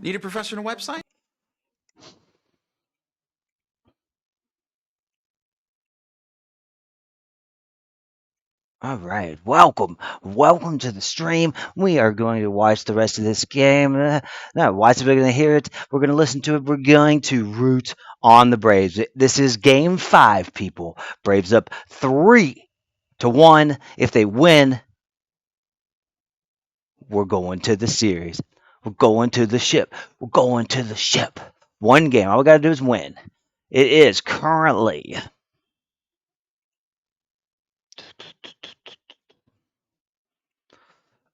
Need a professional website? All right, welcome to the stream. We are going to watch the rest of this game. Not watch it, we're going to hear it. We're going to listen to it. We're going to root on the Braves. This is Game 5, people. Braves up 3-1. If they win, we're going to the series. We're going to the ship. We're going to the ship. One game. All we got to do is win. It is currently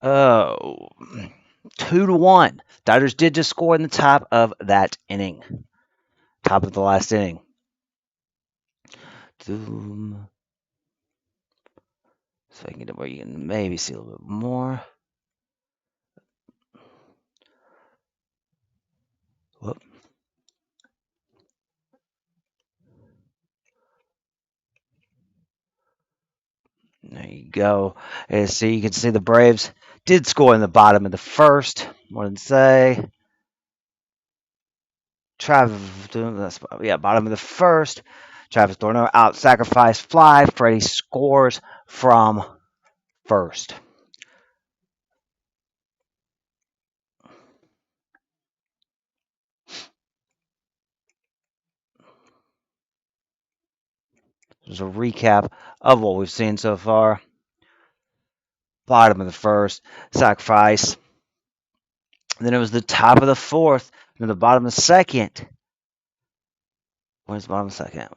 2-1. Dodgers did just score in the top of that inning. Top of the last inning. So I can get where you can maybe see a little bit more. Whoop. There you go. And so you can see the Braves did score in the bottom of the first. More than say. Bottom of the first. Travis Thornhill out sacrifice fly. Freddie scores from first. There's a recap of what we've seen so far. Bottom of the first, sacrifice. Then it was the top of the fourth, then the bottom of the second. Where's the bottom of the second?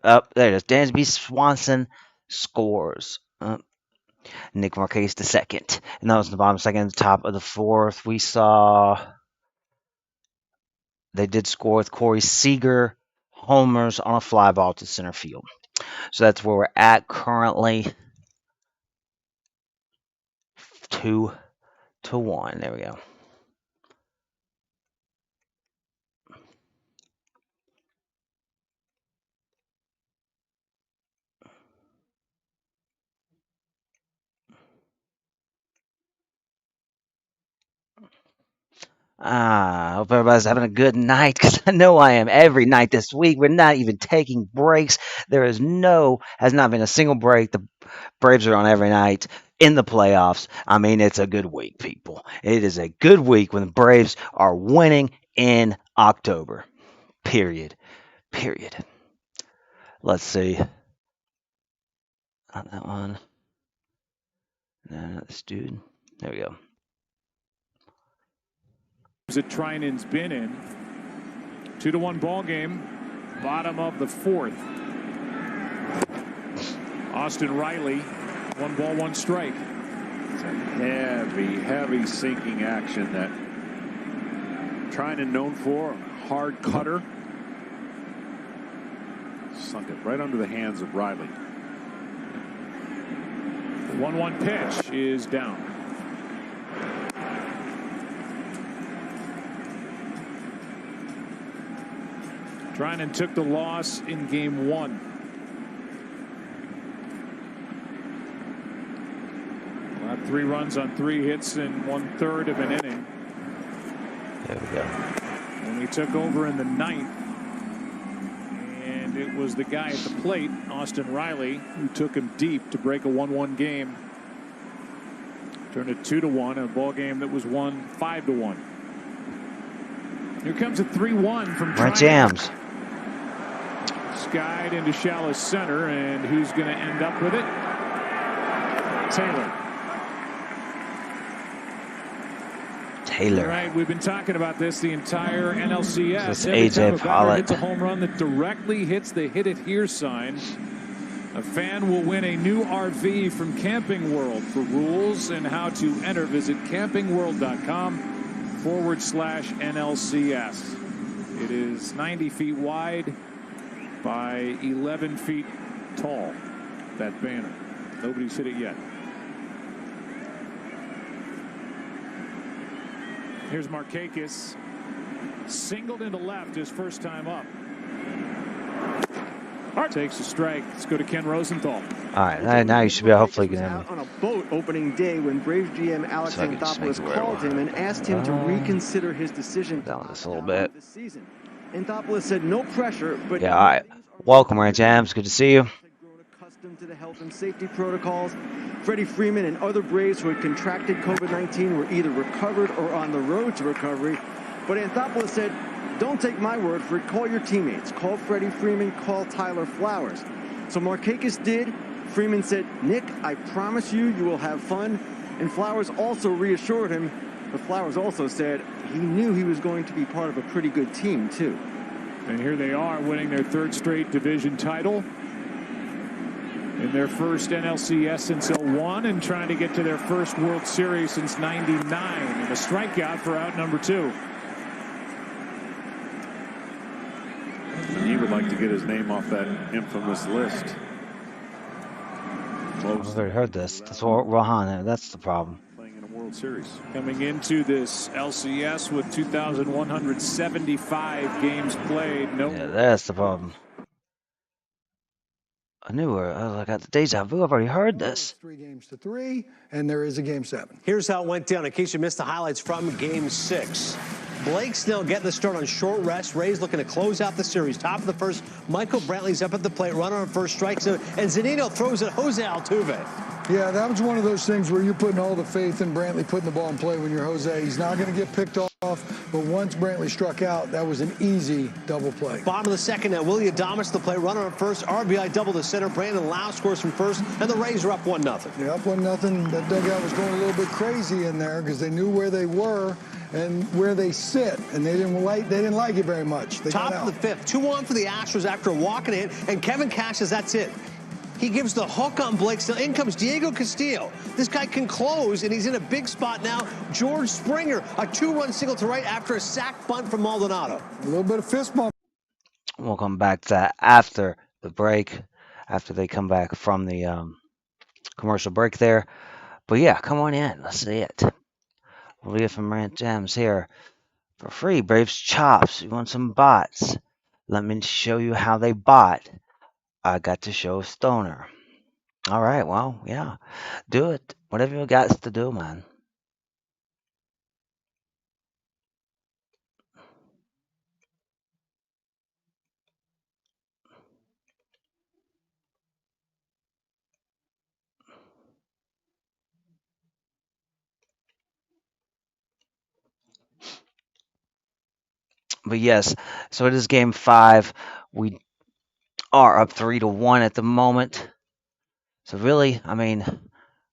Oh, there it is. Dansby Swanson scores. Nick Markakis the second. And that was the bottom of the second, the top of the fourth. We saw they did score with Corey Seager homers on a fly ball to center field. So that's where we're at currently. 2-1. There we go. I hope everybody's having a good night because I know I am every night this week. We're not even taking breaks. Has not been a single break. The Braves are on every night in the playoffs. I mean, it's a good week, people. It is a good week when the Braves are winning in October. Period. Let's see. Not that one. No, not this dude. There we go. That Trinan's been in. 2-1 ball game. Bottom of the fourth. Austin Riley, 1 ball, 1 strike. It's a heavy sinking action that Trinan known for. Hard cutter. Sunk it right under the hands of Riley. The 1-1 pitch is down. Trinan took the loss in game 1. Got 3 runs on 3 hits in 1/3 of an inning. There we go. When he took over in the 9th, and it was the guy at the plate, Austin Riley, who took him deep to break a 1-1 game. Turned it 2-1 in a ball game that was won 5-1. Here comes a 3-1 from Brent Jams. Skied into shallow center, and who's going to end up with it? Taylor. All right, we've been talking about this the entire NLCS. This Every time AJ a batter Pollock hits a home run that directly hits the hit it here sign, a fan will win a new RV from Camping World. For rules and how to enter, visit campingworld.com/NLCS. It is 90 feet wide by 11 feet tall, that banner. Nobody's hit it yet. Here's Markakis. Singled into left his first time up. takes a strike. Let's go to Ken Rosenthal. All right, now you should be hopefully was going out to. on a boat opening day when Braves GM Alex So I can just make Anthopoulos it where I called him and asked him to reconsider his decision down this a little to opt bit. out of the season. Anthopoulos said no pressure, but Yeah, all right. Welcome, Ranch Hams. Good to see you. grown accustomed to the health and safety protocols. Freddie Freeman and other Braves who had contracted COVID-19 were either recovered or on the road to recovery. But Anthopoulos said, don't take my word for it. Call your teammates. Call Freddie Freeman. Call Tyler Flowers. So Markakis did. Freeman said, Nick, I promise you, you will have fun. And Flowers also reassured him. But Flowers also said he knew he was going to be part of a pretty good team, too. And here they are winning their third straight division title in their first NLCS since 01 and trying to get to their first World Series since 99. And a strikeout for out number 2. And he would like to get his name off that infamous list. I've already heard this. That's what Rohan. That's the problem. Playing in a World Series. Coming into this LCS with 2,175 games played. No. Yeah, that's the problem. I knew her. I got the deja vu. I've already heard this. 3-3, and there is a game 7. Here's how it went down in case you missed the highlights from Game 6. Blake Snell getting the start on short rest. Rays looking to close out the series. Top of the first, Michael Brantley's up at the plate, runner on first strike zone, and Zunino throws at Jose Altuve. Yeah, that was one of those things where you're putting all the faith in Brantley putting the ball in play when you're Jose. He's not going to get picked off, but once Brantley struck out, that was an easy double play. Bottom of the second now, Willie Adames the play, runner on first, RBI double to center. Brandon Lau scores from first, and the Rays are up 1-0. Yeah, up 1-0. That dugout was going a little bit crazy in there because they knew where they were and where they sit, and they didn't like it very much. They Top of the fifth, 2-1 for the Astros after walking in, and Kevin Cash says that's it. He gives the hook on Blake Snell. In comes Diego Castillo. This guy can close, and he's in a big spot now. George Springer, a 2-run single to right after a sac bunt from Maldonado. A little bit of fist bump. We'll come back to that after the break, after they come back from the commercial break there. But yeah, come on in. Let's see it. We'll get from Ranch Hams here for free. Braves Chops. You want some bots? Let me show you how they bot. I got to show Stoner. All right, well, yeah. Do it. Whatever you got to do, man. But yes, so it is game 5. We are up 3-1 at the moment. So really, I mean,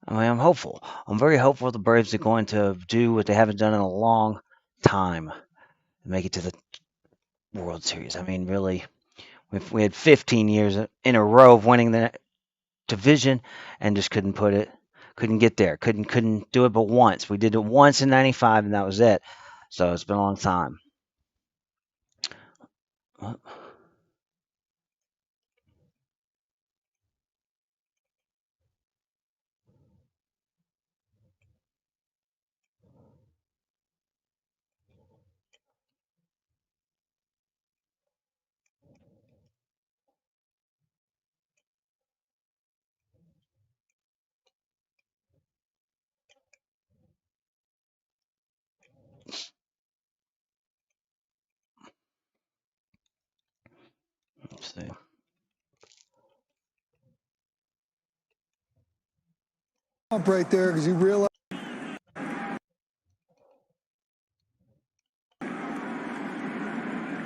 I'm hopeful. I'm very hopeful the Braves are going to do what they haven't done in a long time and make it to the World Series. I mean, really, we had 15 years in a row of winning the division and just couldn't get there. Couldn't do it but once. We did it once in 95 and that was it. So it's been a long time. Let's see. Right there because you realize.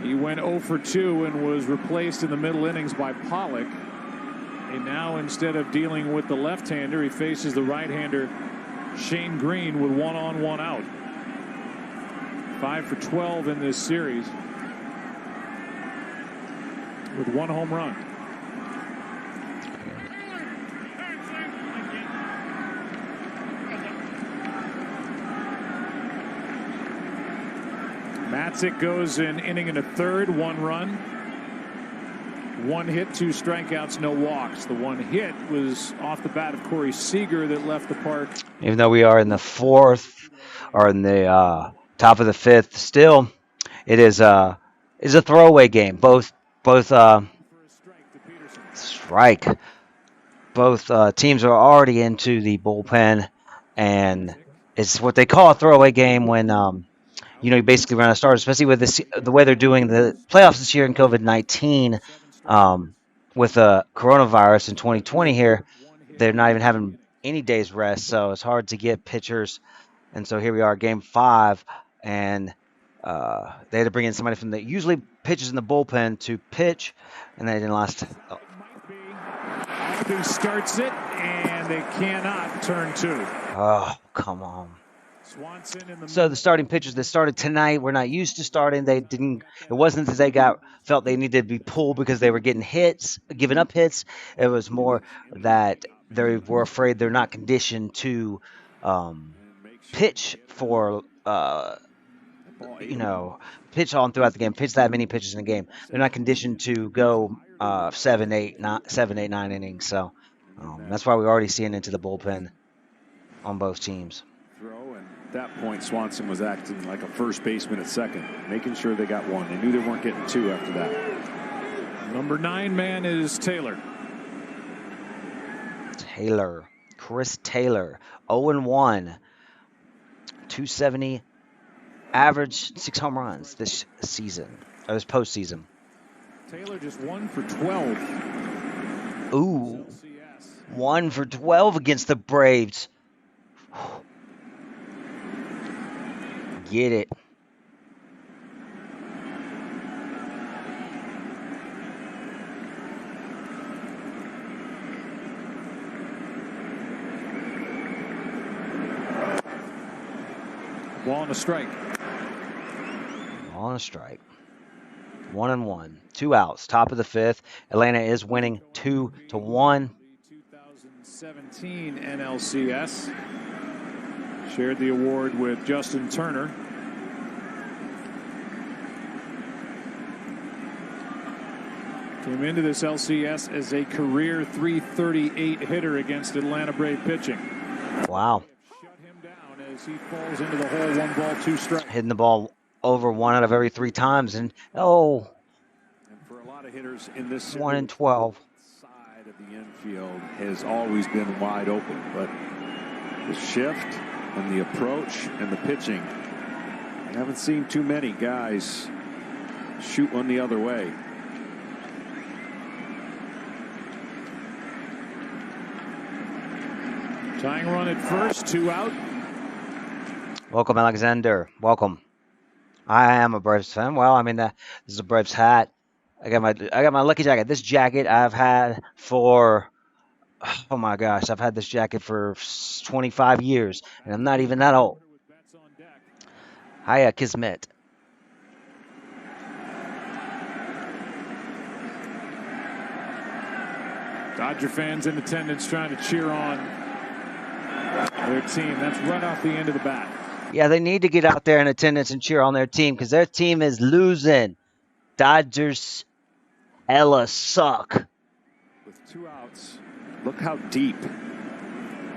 He went 0 for 2 and was replaced in the middle innings by Pollock. And now instead of dealing with the left-hander, he faces the right-hander Shane Green with 1 on, 1 out. 5 for 12 in this series with 1 home run. Matzik goes an inning and a third, 1 run, 1 hit, 2 strikeouts, no walks. The 1 hit was off the bat of Corey Seager that left the park. Even though we are in the 4th or in the top of the 5th, still it is a throwaway game. Both Strike. Both teams are already into the bullpen, and it's what they call a throwaway game when you basically run a starter, especially with the way they're doing the playoffs this year in COVID-19, with coronavirus in 2020 here. They're not even having any days rest, so it's hard to get pitchers. And so here we are, game 5, and they had to bring in somebody from the usually pitches in the bullpen to pitch, and they didn't last. Albi starts it, and they cannot turn 2. Oh, come on. Swanson in the So the starting pitchers that started tonight were not used to starting. They didn't. It wasn't that they felt they needed to be pulled because they were getting hits, giving up hits. It was more that they were afraid they're not conditioned to pitch for pitch on throughout the game, pitch that many pitches in a game. They're not conditioned to go 7, 8, 9 innings. So that's why we're already seeing into the bullpen on both teams. Throw, and at that point, Swanson was acting like a first baseman at second, making sure they got one. They knew they weren't getting 2 after that. number 9 man is Taylor. Chris Taylor, 0-1, 270 average, 6 home runs this season, or this postseason. Taylor just 1 for 12. Ooh, 1 for 12 against the Braves. Get it. Ball and a strike. Ball and a strike. 1-1, 2 outs, top of the 5th. Atlanta is winning 2-1. 2017 NLCS. Shared the award with Justin Turner. Came into this LCS as a career .338 hitter against Atlanta Brave pitching. Wow. Shut him down as he falls into the hole. 1 ball, 2 strikes. Hitting the ball over 1 out of every 3 times, and oh. And for a lot of hitters in this 1 in 12. side of the infield has always been wide open, but the shift and the approach and the pitching, I haven't seen too many guys shoot one the other way. Tying run at first, 2 out. Welcome, Alexander. Welcome. I am a Braves fan. Well, I mean, this is a Braves hat. I got my lucky jacket. This jacket I've had for, oh my gosh, I've had this jacket for 25 years, and I'm not even that old. Hiya, Kismet. Dodger fans in attendance trying to cheer on their team. That's right off the end of the bat. Yeah, they need to get out there in attendance and cheer on their team because their team is losing. Dodgers hella suck. With 2 outs, look how deep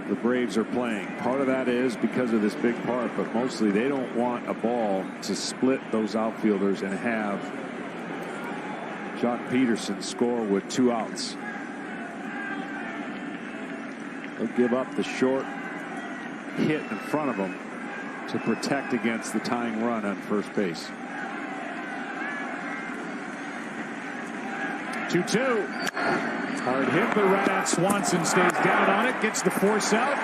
the Braves are playing. Part of that is because of this big part, but mostly they don't want a ball to split those outfielders and have Jock Peterson score with 2 outs. They'll give up the short hit in front of them to protect against the tying run on first base. 2-2. Hard hit, but right out. Swanson stays down on it, gets the force out,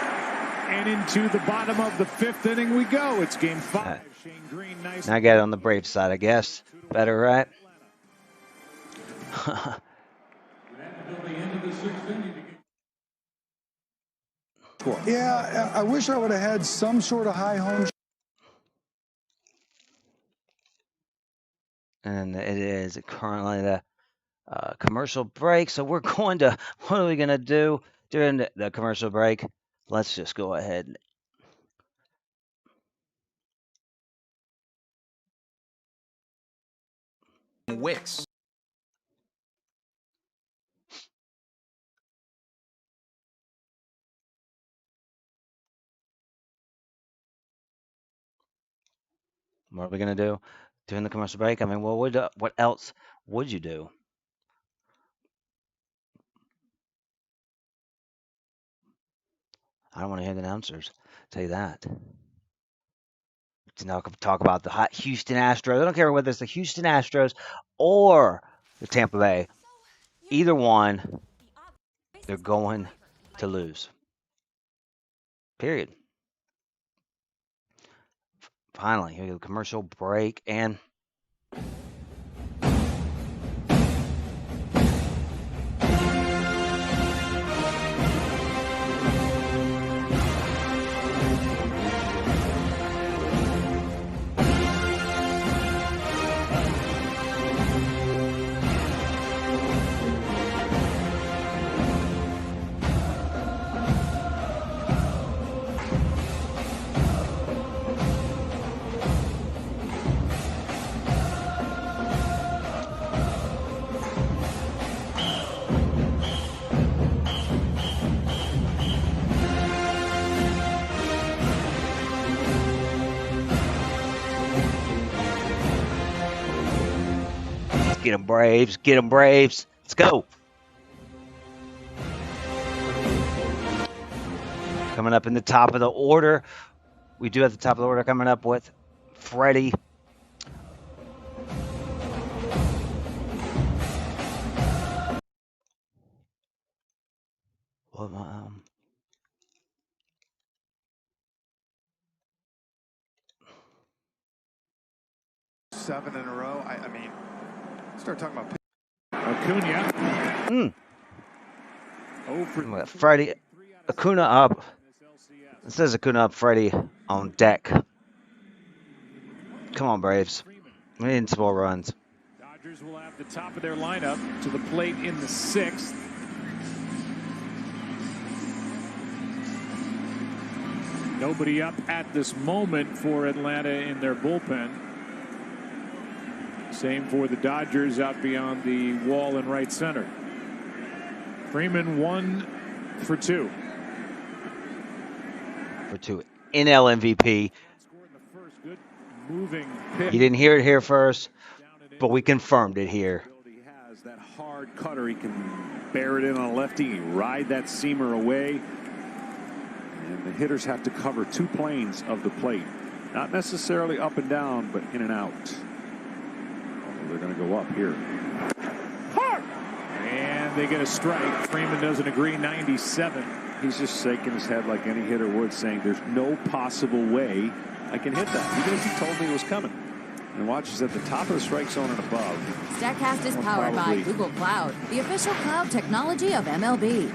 and into the bottom of the 5th inning we go. It's game 5. Shane Green, nice. I got it on the Braves side, I guess. Better, right? Yeah, I wish I would have had some sort of high home. And it is currently the commercial break. So we're going to, what are we going to do during the commercial break? Let's just go ahead. Wix. What are we going to do during the commercial break? I mean, what else would you do? I don't want to hear the announcers tell you that. To now talk about the hot Houston Astros. I don't care whether it's the Houston Astros or the Tampa Bay. Either one, they're going to lose. Period. Finally, here we go. Commercial break and. Get them Braves. Get them Braves. Let's go. Coming up in the top of the order. We do have the top of the order coming up with Freddie. Well, 7 in a row. I mean, start talking about Acuna. Freddie. Acuna up. It says Acuna up, Freddie on deck. Come on, Braves. We need some more runs. Dodgers will have the top of their lineup to the plate in the 6th. Nobody up at this moment for Atlanta in their bullpen. Same for the Dodgers out beyond the wall in right center. Freeman 1 for 2. For 2. NL MVP. Moving You didn't hear it here first, but we confirmed it here. He has that hard cutter. He can bear it in on a lefty, ride that seamer away. And the hitters have to cover 2 planes of the plate. Not necessarily up and down, but in and out. Although they're going to go up here. And they get a strike. Freeman doesn't agree. 97. He's just shaking his head like any hitter would, saying there's no possible way I can hit that, even if he told me it was coming. And watch, he's at the top of the strike zone and above. StatCast is powered by Google Cloud, the official cloud technology of MLB.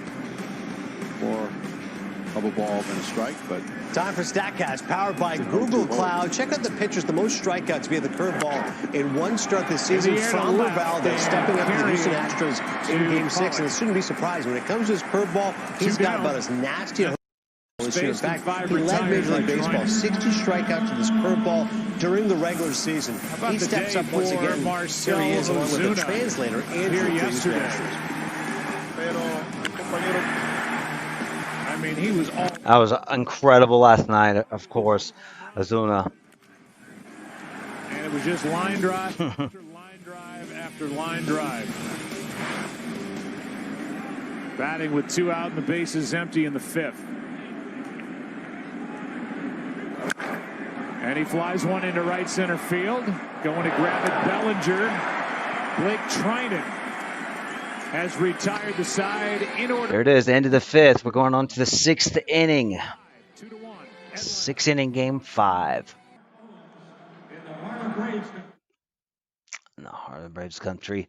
More of a ball than a strike, but Time for StatCast, powered by Google Cloud. Check out the pitchers, the most strikeouts via the curveball in one start this season. Framber Valdez stepping up to the Houston Astros in Game 6, and it shouldn't be surprising. When it comes to his curveball, he's got about as nasty a this year. In fact, he led Major League Baseball 60 strikeouts to this curveball during the regular season. He steps up once again. Here he is, along with the translator, Andrew yesterday. I mean, he was all. That was incredible last night, of course, Ozuna. And it was just line drive after line drive after line drive. Batting with 2 out and the bases empty in the 5th. And he flies one into right center field. Going to grab it, Bellinger. Blake Trinan has retired the side in order. There it is, end of the 5th. We're going on to the 6th inning. 2-1. 6th inning, Game 5. In the heart of the Braves country.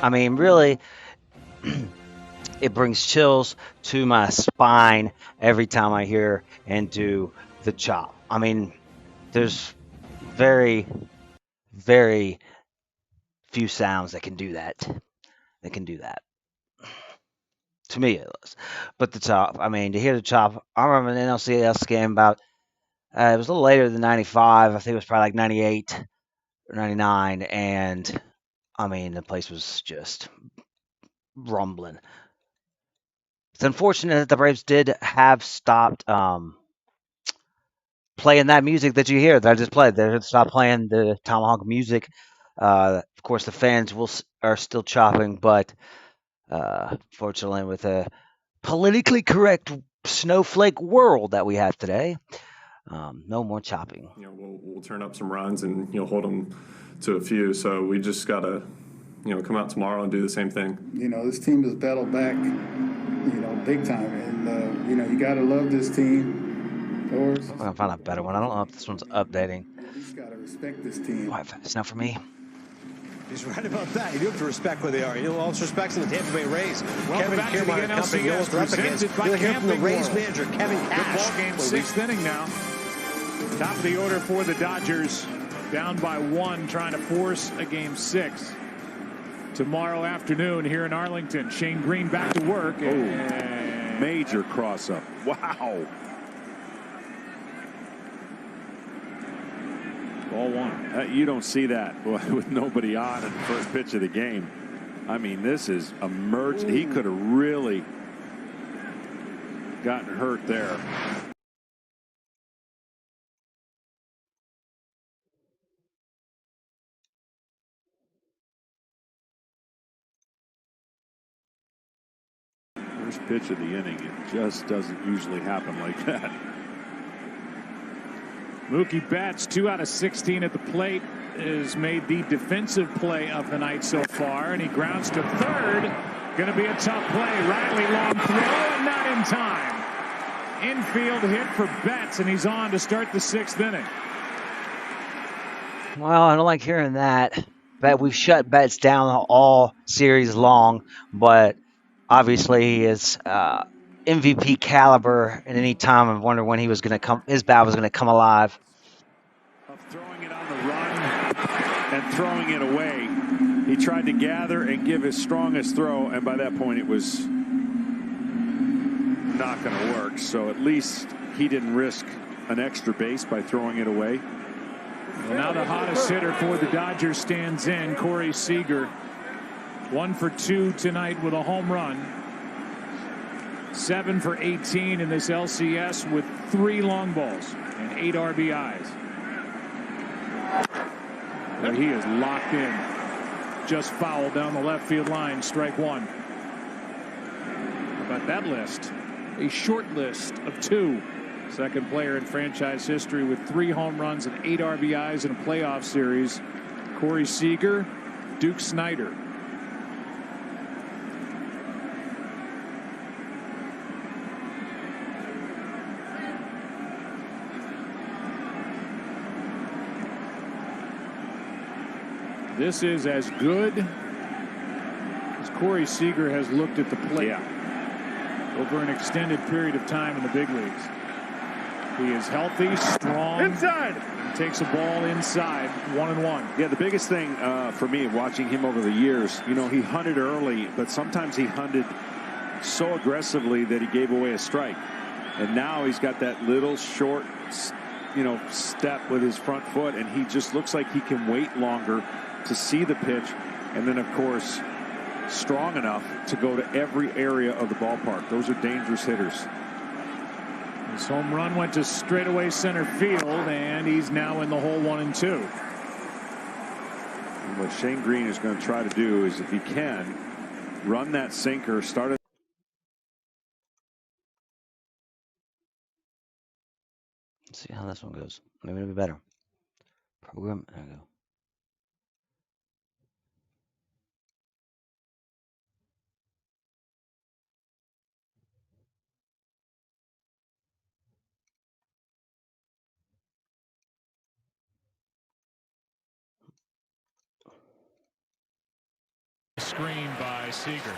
I mean, really, it brings chills to my spine every time I hear and do the chop. I mean, there's very, very few sounds that can do that. That can do that. To me, it was. But the chop, I mean, to hear the chop, I remember an NLCS game about, it was a little later than 95. I think it was probably like 98 or 99. And, I mean, the place was just rumbling. It's unfortunate that the Braves did have stopped playing that music that you hear that I just played. They stopped playing the Tomahawk music. Of course, the fans are still chopping, but fortunately, with a politically correct snowflake world that we have today, no more chopping. You know, we'll turn up some runs and hold them to a few. So we just gotta come out tomorrow and do the same thing. This team has battled back, big time, and you gotta love this team. I'm gonna find a better one. I don't know if this one's updating. You just gotta respect this team. Why fast enough for me? He's right about that. You do have to respect where they are. You also respect the Tampa Bay Rays. Welcome back to the NLCS, presented by You'll hear from the Camping Rays World. manager, Kevin Good Cash. ball game, sixth inning now. Top of the order for the Dodgers. Down by 1, trying to force a game 6. Tomorrow afternoon here in Arlington. Shane Green back to work. And Major cross up. Wow. ball 1. You don't see that with nobody on in the first pitch of the game. I mean, this is emerged. He could have really gotten hurt there. First pitch of the inning, it just doesn't usually happen like that. Mookie Betts, 2 out of 16 at the plate, has made the defensive play of the night so far, and he grounds to third. Going to be a tough play. Riley long throw, and not in time. Infield hit for Betts, and he's on to start the 6th inning. Well, I don't like hearing that. But we've shut Betts down all series long, but obviously he is MVP caliber. At any time, I wonder when he was going to come. His bat was going to come alive. Of throwing it on the run and throwing it away, he tried to gather and give his strongest throw, and by that point, it was not going to work. So at least he didn't risk an extra base by throwing it away. Well, now the hottest hitter for the Dodgers stands in, Corey Seager. 1 for 2 tonight with a home run. 7 for 18 in this LCS with 3 long balls and 8 RBIs. But he is locked in. Just fouled down the left field line. Strike 1. How about that list? A short list of 2. Second player in franchise history with 3 home runs and 8 RBIs in a playoff series. Corey Seager, Duke Snider. This is as good as Corey Seager has looked at the plate over an extended period of time in the big leagues. He is healthy, strong. Inside. He takes a ball inside, 1-1. Yeah, the biggest thing for me watching him over the years, he hunted early, but sometimes he hunted so aggressively that he gave away a strike. And now he's got that little short, step with his front foot, and he just looks like he can wait longer to see the pitch, and then of course strong enough to go to every area of the ballpark. Those are dangerous hitters. His home run went to straightaway center field, and he's now in the hole 1-2. And what Shane Green is going to try to do is, if he can, run that sinker, start it. Let's see how this one goes. Maybe it'll be better. Program. There we go. Screen by Seager.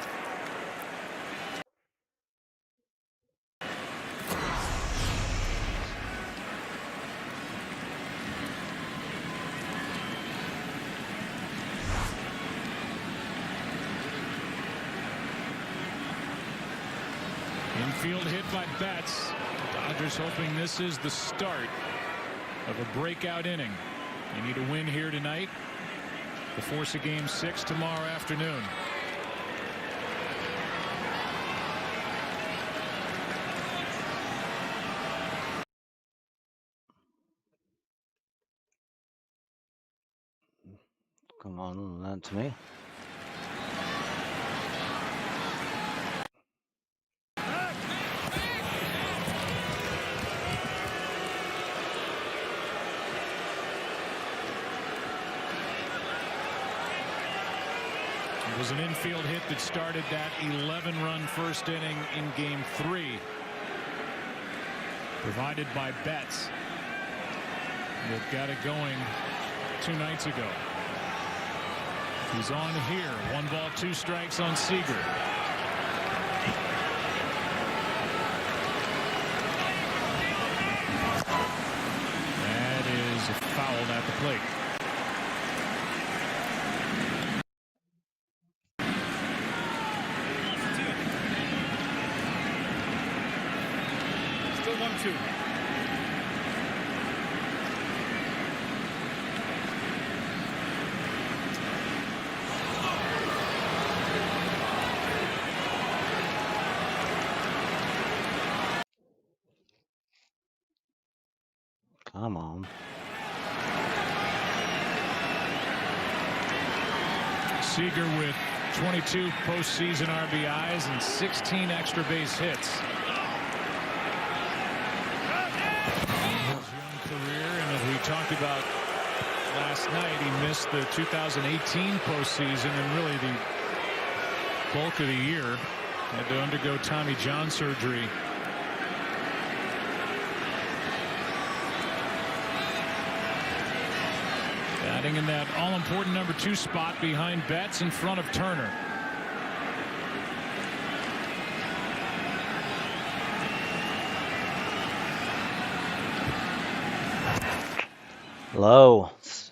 Infield hit by Betts. Dodgers hoping this is the start of a breakout inning. They need a win here tonight to force a game 6 tomorrow afternoon. Come on, not to me. It was an infield hit that started that 11-run first inning in Game 3. Provided by Betts. That got it going 2 nights ago. He's on here. 1 ball, 2 strikes on Seager. That is a foul at the plate. Still 1-2. Come on. Seager with 22 postseason RBIs and 16 extra base hits. His young career, and as we talked about last night, he missed the 2018 postseason and really the bulk of the year. Had to undergo Tommy John surgery. Batting in that all-important number 2 spot behind Betts in front of Turner. Low. It's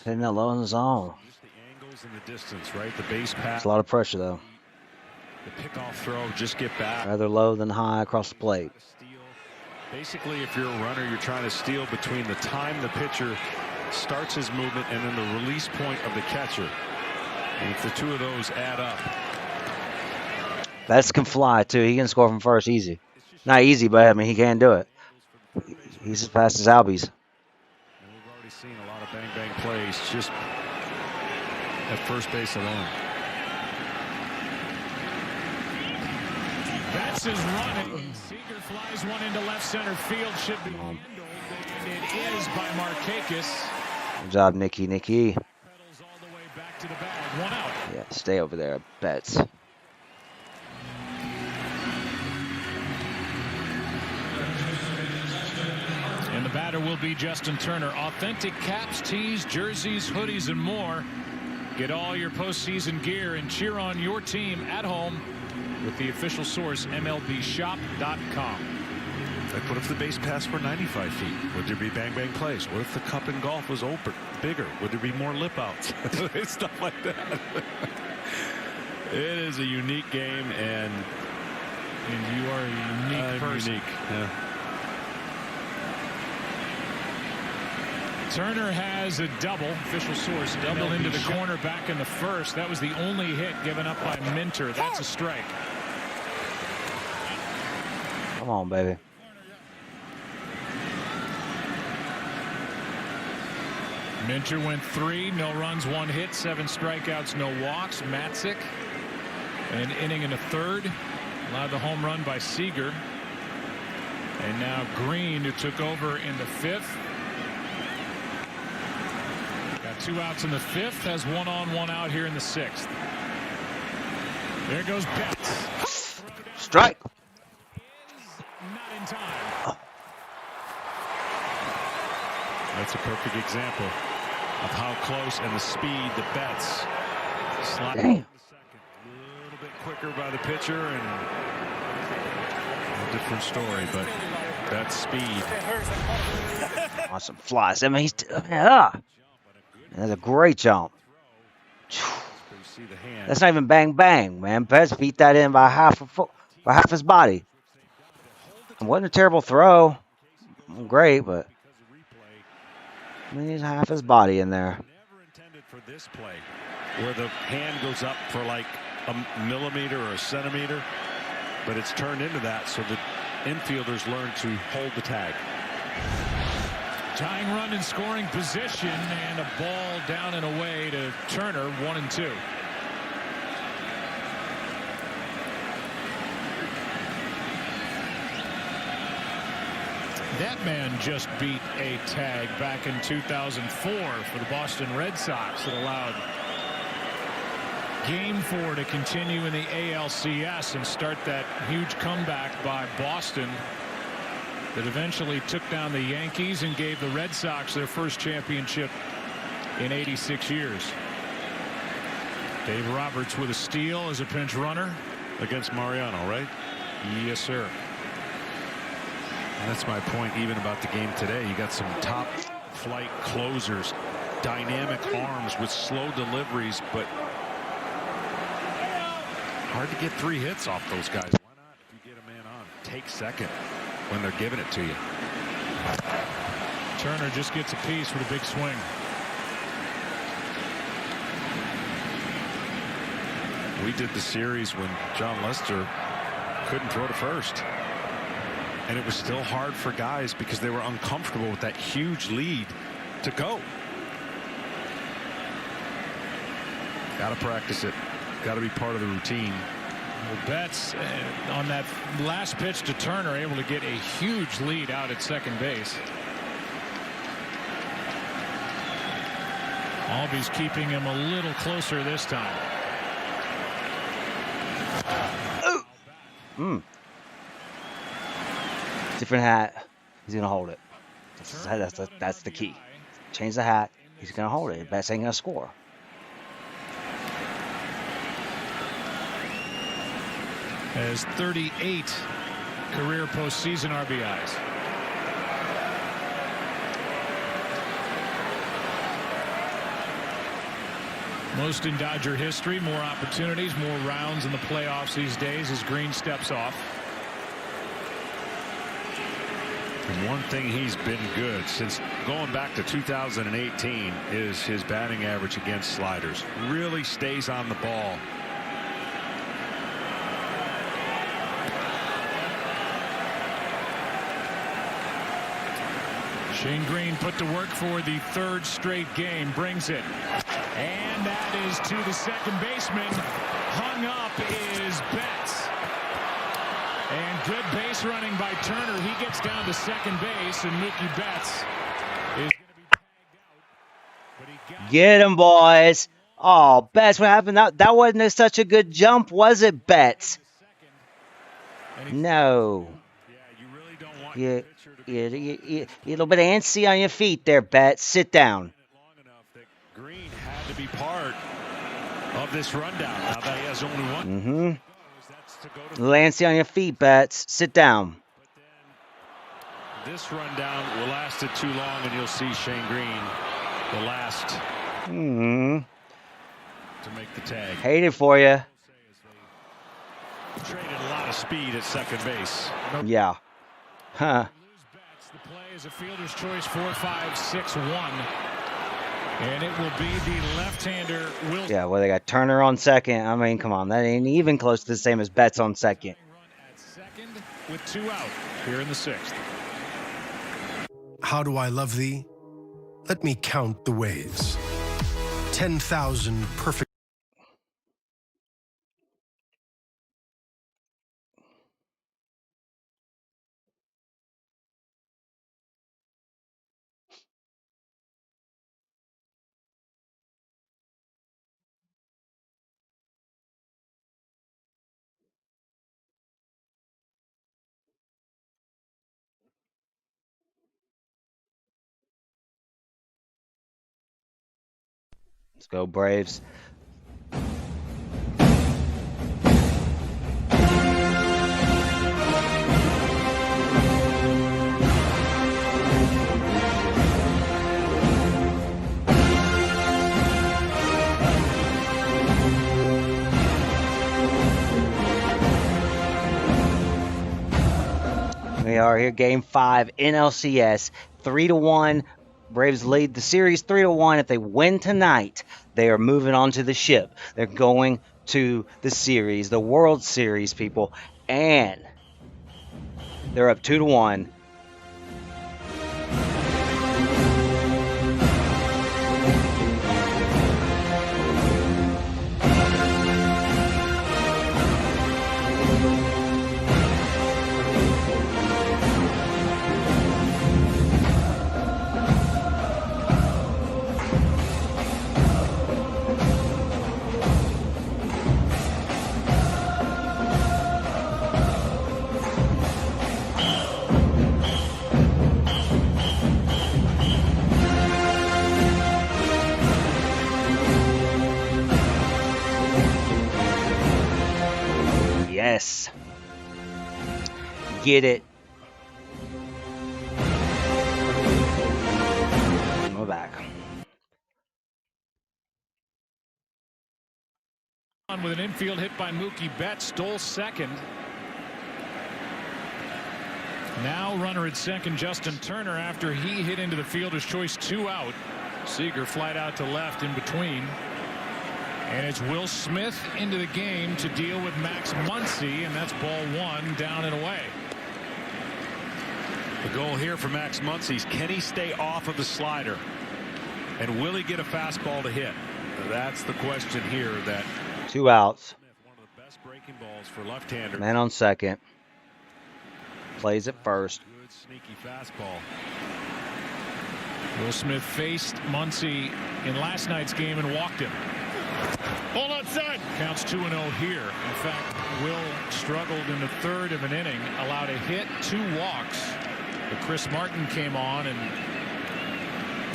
hitting that low in the zone. Just the angles and the distance, right? The base pass. It's a lot of pressure, though. The pickoff throw, just get back. Rather low than high across the plate. Basically, if you're a runner, you're trying to steal between the time the pitcher starts his movement and then the release point of the catcher. And if the 2 of those add up. Betts can fly, too. He can score from first easy. Not easy, but, I mean, he can do it. He's as fast as Albies. And we've already seen a lot of bang-bang plays just at first base alone. Betts is running. Seager flies one into left center field. Should be handled. And it is by Markakis. Good job, Nicky. Pedals all the way back to the bag. 1 out. Yeah, stay over there, Betts. And the batter will be Justin Turner. Authentic caps, tees, jerseys, hoodies, and more. Get all your postseason gear and cheer on your team at home with the official source, MLBShop.com. Like, what if the base pass were 95 feet? Would there be bang-bang plays? What if the cup in golf was bigger? Would there be more lip-outs? Stuff like that. It is a unique game, and you are a unique person. Unique. Yeah. Turner has a double. Official source double into the corner back in the first. That was the only hit given up by Minter. That's a strike. Come on, baby. Minter went 3, no runs, 1 hit, 7 strikeouts, no walks. Matzik, an inning and a third, allowed the home run by Seager. And now Green, who took over in the 5th. Got 2 outs in the 5th, has 1 on, 1 out here in the 6th. There goes Betts. Strike. Not in time. That's a perfect example of how close and the speed the Betts slide. quicker by the pitcher, and a different story, but that's speed. Awesome flies. I mean, that's a great jump. That's not even bang bang, man. Betts beat that in by half his body. It wasn't a terrible throw. Great, but I mean, he's half his body in there. Never intended for this play, where the hand goes up for like a millimeter or a centimeter, but it's turned into that so the infielders learn to hold the tag. Tying run in scoring position, and a ball down and away to Turner, 1-2. That man just beat a tag back in 2004 for the Boston Red Sox that allowed Game 4 to continue in the ALCS and start that huge comeback by Boston that eventually took down the Yankees and gave the Red Sox their first championship in 86 years. Dave Roberts with a steal as a pinch runner Against Mariano, right? Yes, sir. And that's my point even about the game today. You got some top flight closers, dynamic arms with slow deliveries, but hard to get 3 hits off those guys. Why not, if you get a man on, take second when they're giving it to you? Turner just gets a piece with a big swing. We did the series when John Lester couldn't throw to first. And it was still hard for guys because they were uncomfortable with that huge lead to go. Got to practice it. Got to be part of the routine. Well, Betts on that last pitch to Turner able to get a huge lead out at second base. Albies keeping him a little closer this time. Different hat. He's gonna hold it. That's the key. Change the hat. He's gonna hold it. Betts ain't gonna score. Has 38 career postseason RBIs. Most in Dodger history. More opportunities, more rounds in the playoffs these days as Green steps off. And one thing he's been good since going back to 2018 is his batting average against sliders. Really stays on the ball. Shane Green put to work for the 3rd straight game, brings it. And that is to the second baseman. Hung up is Betts. And good base running by Turner. He gets down to second base, and Mookie Betts is going to be tagged out. But he got Get him, boys. Oh, Betts, what happened? That wasn't such a good jump, was it, Betts? No. You a little bit antsy on your feet there, Betts. Sit down. Green had to be part of this rundown. Now that he has only one. A little antsy on your feet, Betts. Sit down. This rundown will last it too long, and you'll see Shane Green the last to make the tag. Hate it for you. Traded a lot of speed at second base. Yeah. Huh. the play is a fielder's choice 4-5-6-1. And it will be the left-hander Wilson. Yeah, well, they got Turner on second. I mean, come on. That ain't even close to the same as Betts on second. At second with 2 out here in the 6th. How do I love thee? Let me count the ways. 10,000 perfect. Let's go, Braves. We are here, Game 5, NLCS, 3-1. Braves lead the series 3-1. If they win tonight, they are moving on to the ship. They're going to the series, the World Series, people, and they're up 2-1. Yes. Get it. And we're back. With an infield hit by Mookie Betts, stole second. Now runner at second, Justin Turner, after he hit into the fielder's choice, 2 out. Seager flied out to left in between. And it's Will Smith into the game to deal with Max Muncy, and that's ball 1 down and away. The goal here for Max Muncy is, can he stay off of the slider? And will he get a fastball to hit? That's the question here. That 2 outs. one of the best breaking balls for left-hander. Man on second. Plays it first. Good sneaky fastball. Will Smith faced Muncy in last night's game and walked him. Hold on, son. Counts 2-0 here. In fact, Will struggled in the third of an inning, allowed a hit, 2 walks. But Chris Martin came on and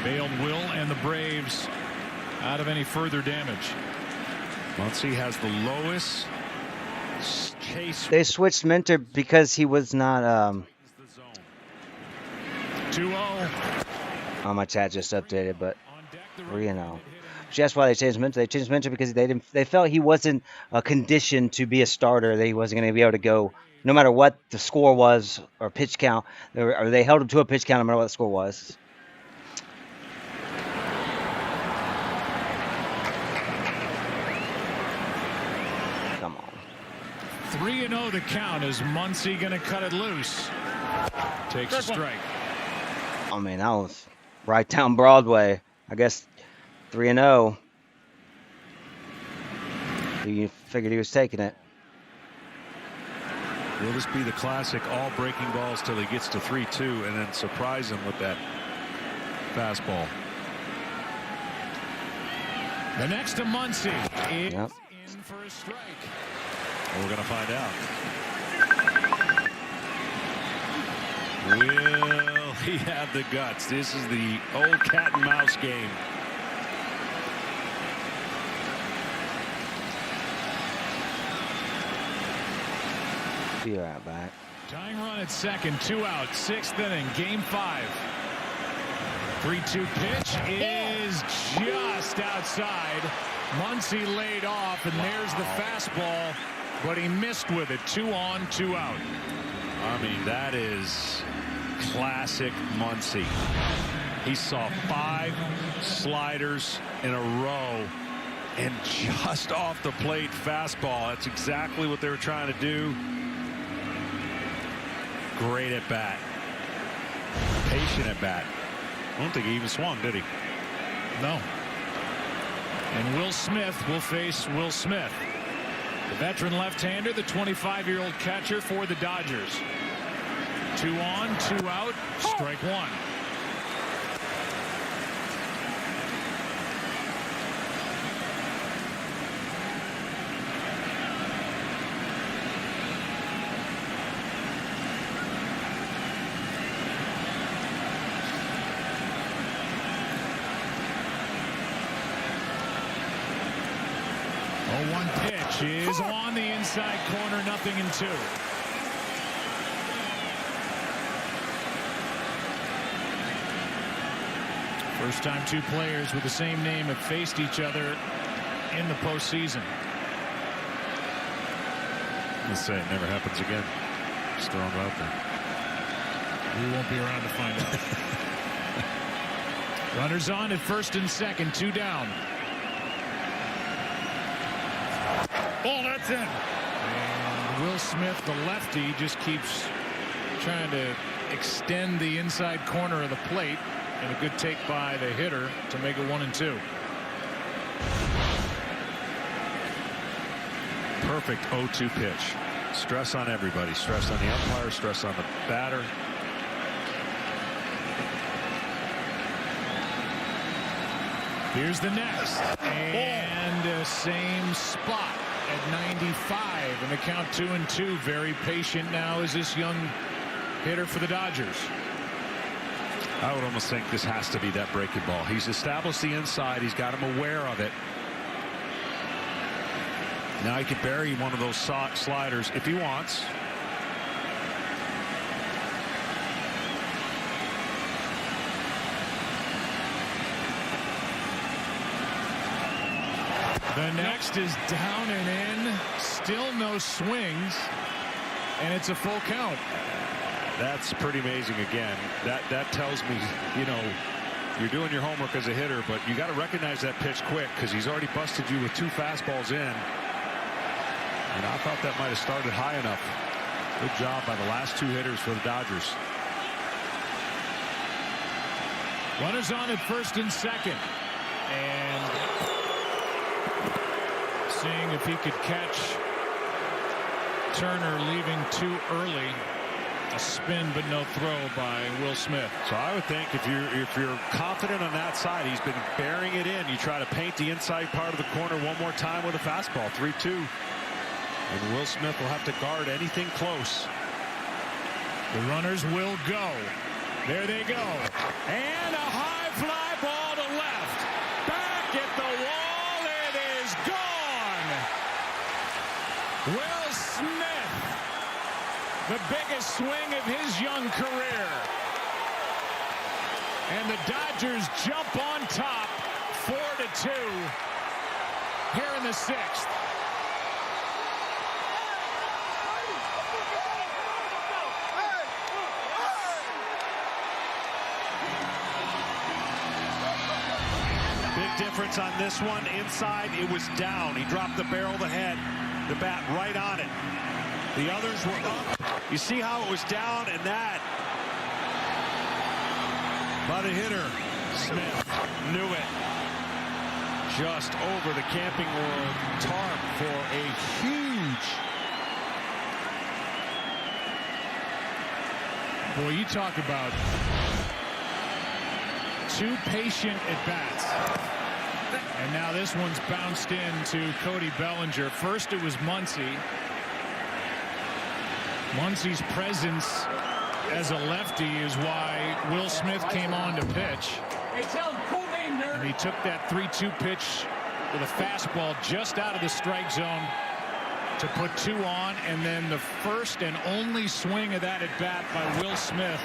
bailed Will and the Braves out of any further damage. Muncy has the lowest chase. They switched Minter because he was not 2-0. Oh, my chat just updated, but 3-0. That's why they changed Minter. They changed Minter because they felt he wasn't conditioned to be a starter. That he wasn't going to be able to go no matter what the score was or pitch count. Or they held him to a pitch count no matter what the score was. Come on. 3-0 the count. Is Muncy going to cut it loose? Takes a strike. I mean, that was right down Broadway. I guess 3-0. You figured he was taking it. Will this be the classic all breaking balls till he gets to 3-2 and then surprise him with that fastball? The next to Muncy is Yep. in for a strike. We're going to find out. Will he have the guts? This is the old cat and mouse game. Be right back. Tying run at second, 2 out, 6th inning, game 5. 3-2 pitch is just outside. Muncy laid off, and there's the fastball, but he missed with it. 2 on, 2 out. I mean, that is classic Muncy. He saw 5 sliders in a row and just off the plate fastball. That's exactly what they were trying to do. Great at bat. Patient at bat. I don't think he even swung, did he? No. And Will Smith will face Will Smith. The veteran left-hander, the 25-year-old catcher for the Dodgers. 2 on, 2 out, strike 1. One pitch is on the inside corner, 0-2. First time 2 players with the same name have faced each other in the postseason. Let's say it never happens again. Just throw him out there. We won't be around to find out. Runners on at first and second, 2 down. Oh, that's in. And Will Smith, the lefty, just keeps trying to extend the inside corner of the plate, and a good take by the hitter to make it 1-2. Perfect 0-2 pitch. Stress on everybody. Stress on the umpire. Stress on the batter. Here's the next. And same spot at 95. And the count 2-2. Very patient now is this young hitter for the Dodgers. I would almost think this has to be that breaking ball. He's established the inside. He's got him aware of it. Now he could bury one of those sliders if he wants. The next is down and in. Still no swings. And it's a full count. That's pretty amazing again. That tells me, you know, you're doing your homework as a hitter, but you got to recognize that pitch quick because he's already busted you with 2 fastballs in. And I thought that might have started high enough. Good job by the last 2 hitters for the Dodgers. Runners on at first and second. And seeing if he could catch Turner leaving too early. A spin but no throw by Will Smith. So I would think if you're confident on that side, he's been burying it in. You try to paint the inside part of the corner one more time with a fastball. 3-2. And Will Smith will have to guard anything close. The runners will go. There they go. And a high fly ball to left. Back at the wall. It is gone. Will Smith. The biggest swing of his young career. And the Dodgers jump on top 4-2 here in the 6th. Big difference on this one. Inside, it was down. He dropped the barrel of the head, the bat right on it. The others were up. You see how it was down, and that by the hitter. Smith knew it. Just over the Camping World tarp for a huge. Boy, you talk about 2 patient at-bats. And now this one's bounced into Cody Bellinger. First it was Muncy. Muncy's presence as a lefty is why Will Smith came on to pitch. And he took that 3-2 pitch with a fastball just out of the strike zone to put 2 on, and then the first and only swing of that at bat by Will Smith.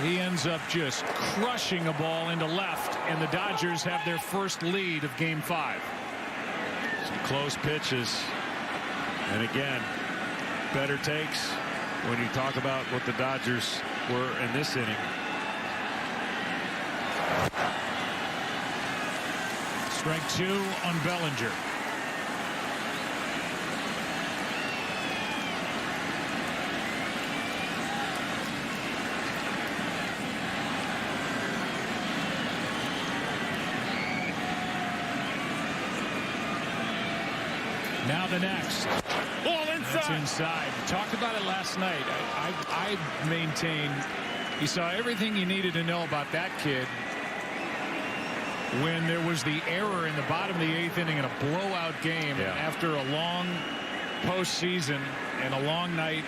He ends up just crushing a ball into left, and the Dodgers have their first lead of Game 5. Some close pitches. And again, better takes when you talk about what the Dodgers were in this inning. Strike 2 on Bellinger. Now the next. Ball inside. That's inside. We talked about it last night. I maintain you saw everything you needed to know about that kid when there was the error in the bottom of the 8th inning in a blowout game after a long postseason and a long night.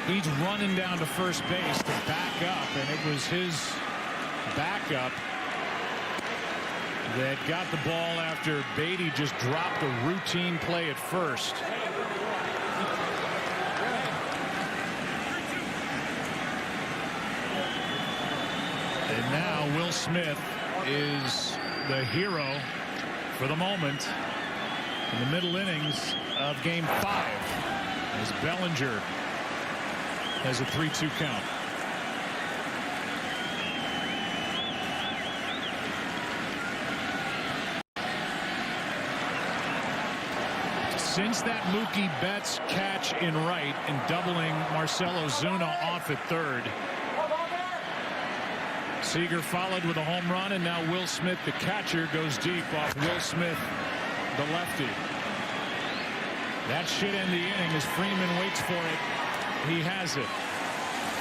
He's running down to first base to back up, and it was his backup that got the ball after Beatty just dropped a routine play at first. And now Will Smith is the hero for the moment in the middle innings of Game 5 as Bellinger as a 3-2 count. Since that Mookie Betts catch in right and doubling Marcell Ozuna off at third, Seager followed with a home run, and now Will Smith, the catcher, goes deep off Will Smith, the lefty. That should end the inning as Freeman waits for it. He has it.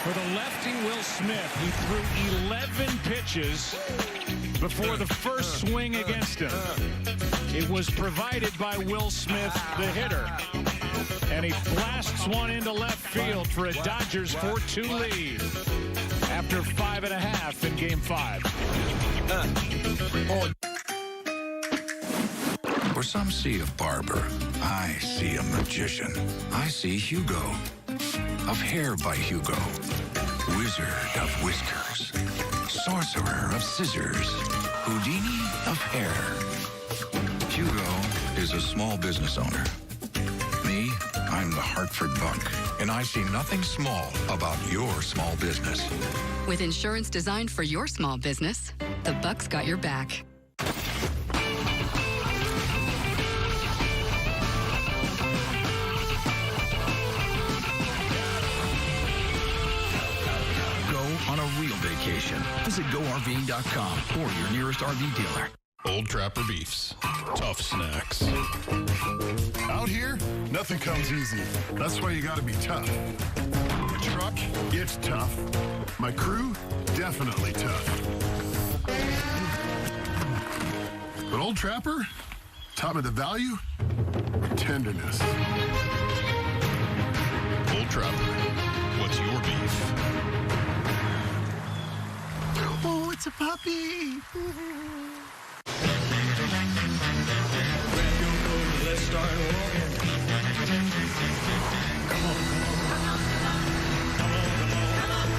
For the lefty Will Smith, he threw 11 pitches before the first swing against him. It was provided by Will Smith, the hitter. And he blasts one into left field for a Dodgers 4-2 lead after 5.5 in Game 5. Where some see a barber, I see a magician. I see Hugo, of Hair by Hugo. Wizard of whiskers. Sorcerer of scissors. Houdini of hair. Hugo is a small business owner. Me, I'm the Hartford Buck, and I see nothing small about your small business. With insurance designed for your small business, the Buck's got your back. On a real vacation, visit GoRVing.com or your nearest RV dealer. Old Trapper Beefs. Tough snacks. Out here, nothing comes easy. That's why you gotta be tough. The truck, it's tough. My crew, definitely tough. But Old Trapper taught me the value of tenderness. Old Trapper, what's your beef? Oh, it's a puppy. Let's start walking. Come on, come on. Come on, come on.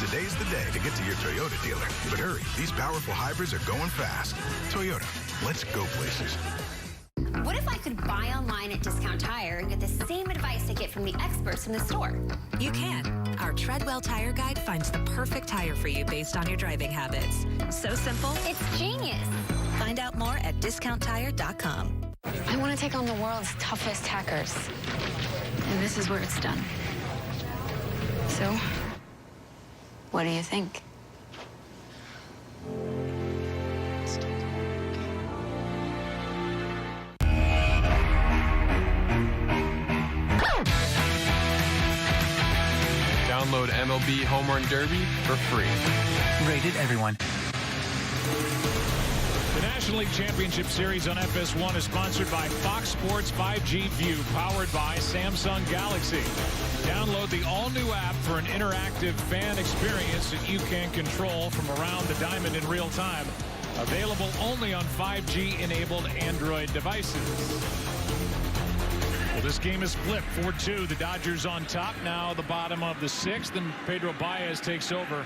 Today's the day to get to your Toyota dealer. But hurry, these powerful hybrids are going fast. Toyota, let's go places. What if I could buy online at Discount Tire and get the same advice I get from the experts in the store? You can. Our Treadwell Tire Guide finds the perfect tire for you based on your driving habits. So simple. It's genius. Find out more at discounttire.com. I want to take on the world's toughest hackers. And this is where it's done. So, what do you think? Download MLB Home Run Derby for free. Rated everyone. The National League Championship Series on FS1 is sponsored by Fox Sports 5G View, powered by Samsung Galaxy. Download the all-new app for an interactive fan experience that you can control from around the diamond in real time. Available only on 5G-enabled Android devices. Well, this game is flipped 4-2. The Dodgers on top now, the bottom of the sixth, and Pedro Baez takes over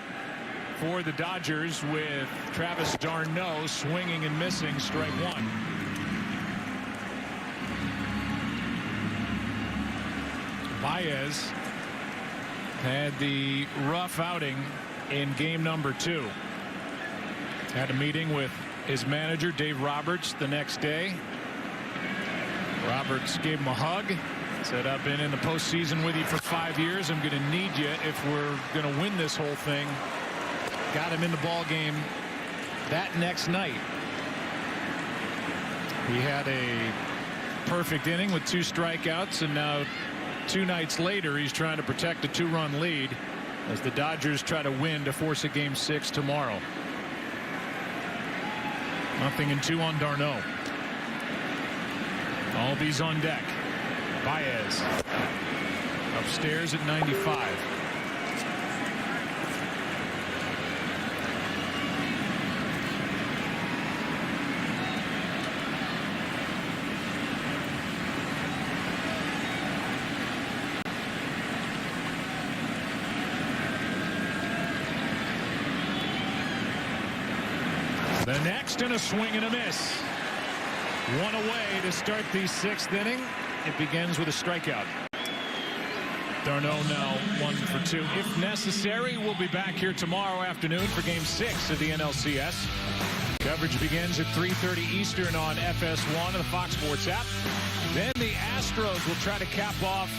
for the Dodgers with Travis d'Arnaud swinging and missing, strike one. Baez had the rough outing in game number 2. Had a meeting with his manager, Dave Roberts, the next day. Roberts gave him a hug, said, I've been in the postseason with you for 5 years. I'm going to need you if we're going to win this whole thing. Got him in the ball game that next night. He had a perfect inning with 2 strikeouts, and now 2 nights later he's trying to protect a 2-run lead as the Dodgers try to win to force a game 6 tomorrow. 0-2 on d'Arnaud. Albies on deck. Baez upstairs at 95. The next, and a swing and a miss. One away to start the 6th inning. It begins with a strikeout. D'Arnaud now 1 for 2. If necessary, we'll be back here tomorrow afternoon for Game 6 of the NLCS. Coverage begins at 3:30 Eastern on FS1 and the Fox Sports app. Then the Astros will try to cap off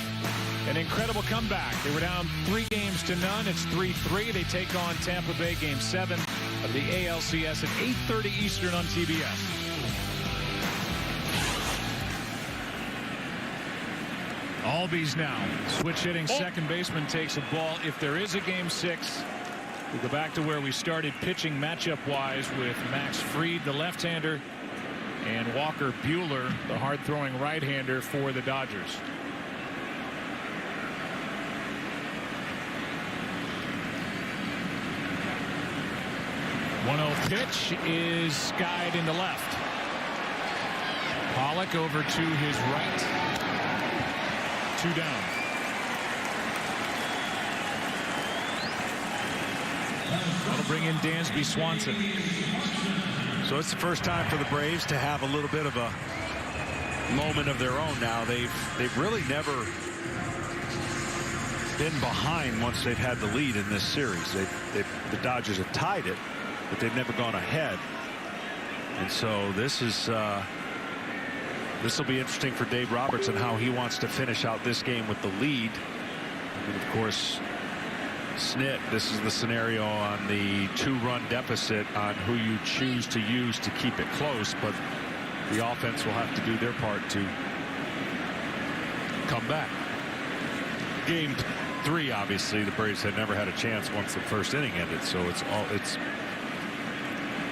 an incredible comeback. They were down 3-0. It's 3-3. They take on Tampa Bay Game 7 of the ALCS at 8:30 Eastern on TBS. Albies now. Switch hitting second baseman takes a ball. If there is a Game 6, we go back to where we started pitching matchup-wise with Max Fried, the left-hander, and Walker Buehler, the hard-throwing right-hander for the Dodgers. One-0 pitch is skied into left. Pollock over to his right. 2 down. That'll bring in Dansby Swanson. So it's the first time for the Braves to have a little bit of a moment of their own now. They've really never been behind once they've had the lead in this series. The Dodgers have tied it, but they've never gone ahead. And so this will be interesting for Dave Roberts and how he wants to finish out this game with the lead. And of course, Snit, this is the scenario on the 2-run deficit on who you choose to use to keep it close, but the offense will have to do their part to come back. Game 3, obviously, the Braves had never had a chance once the first inning ended, so it's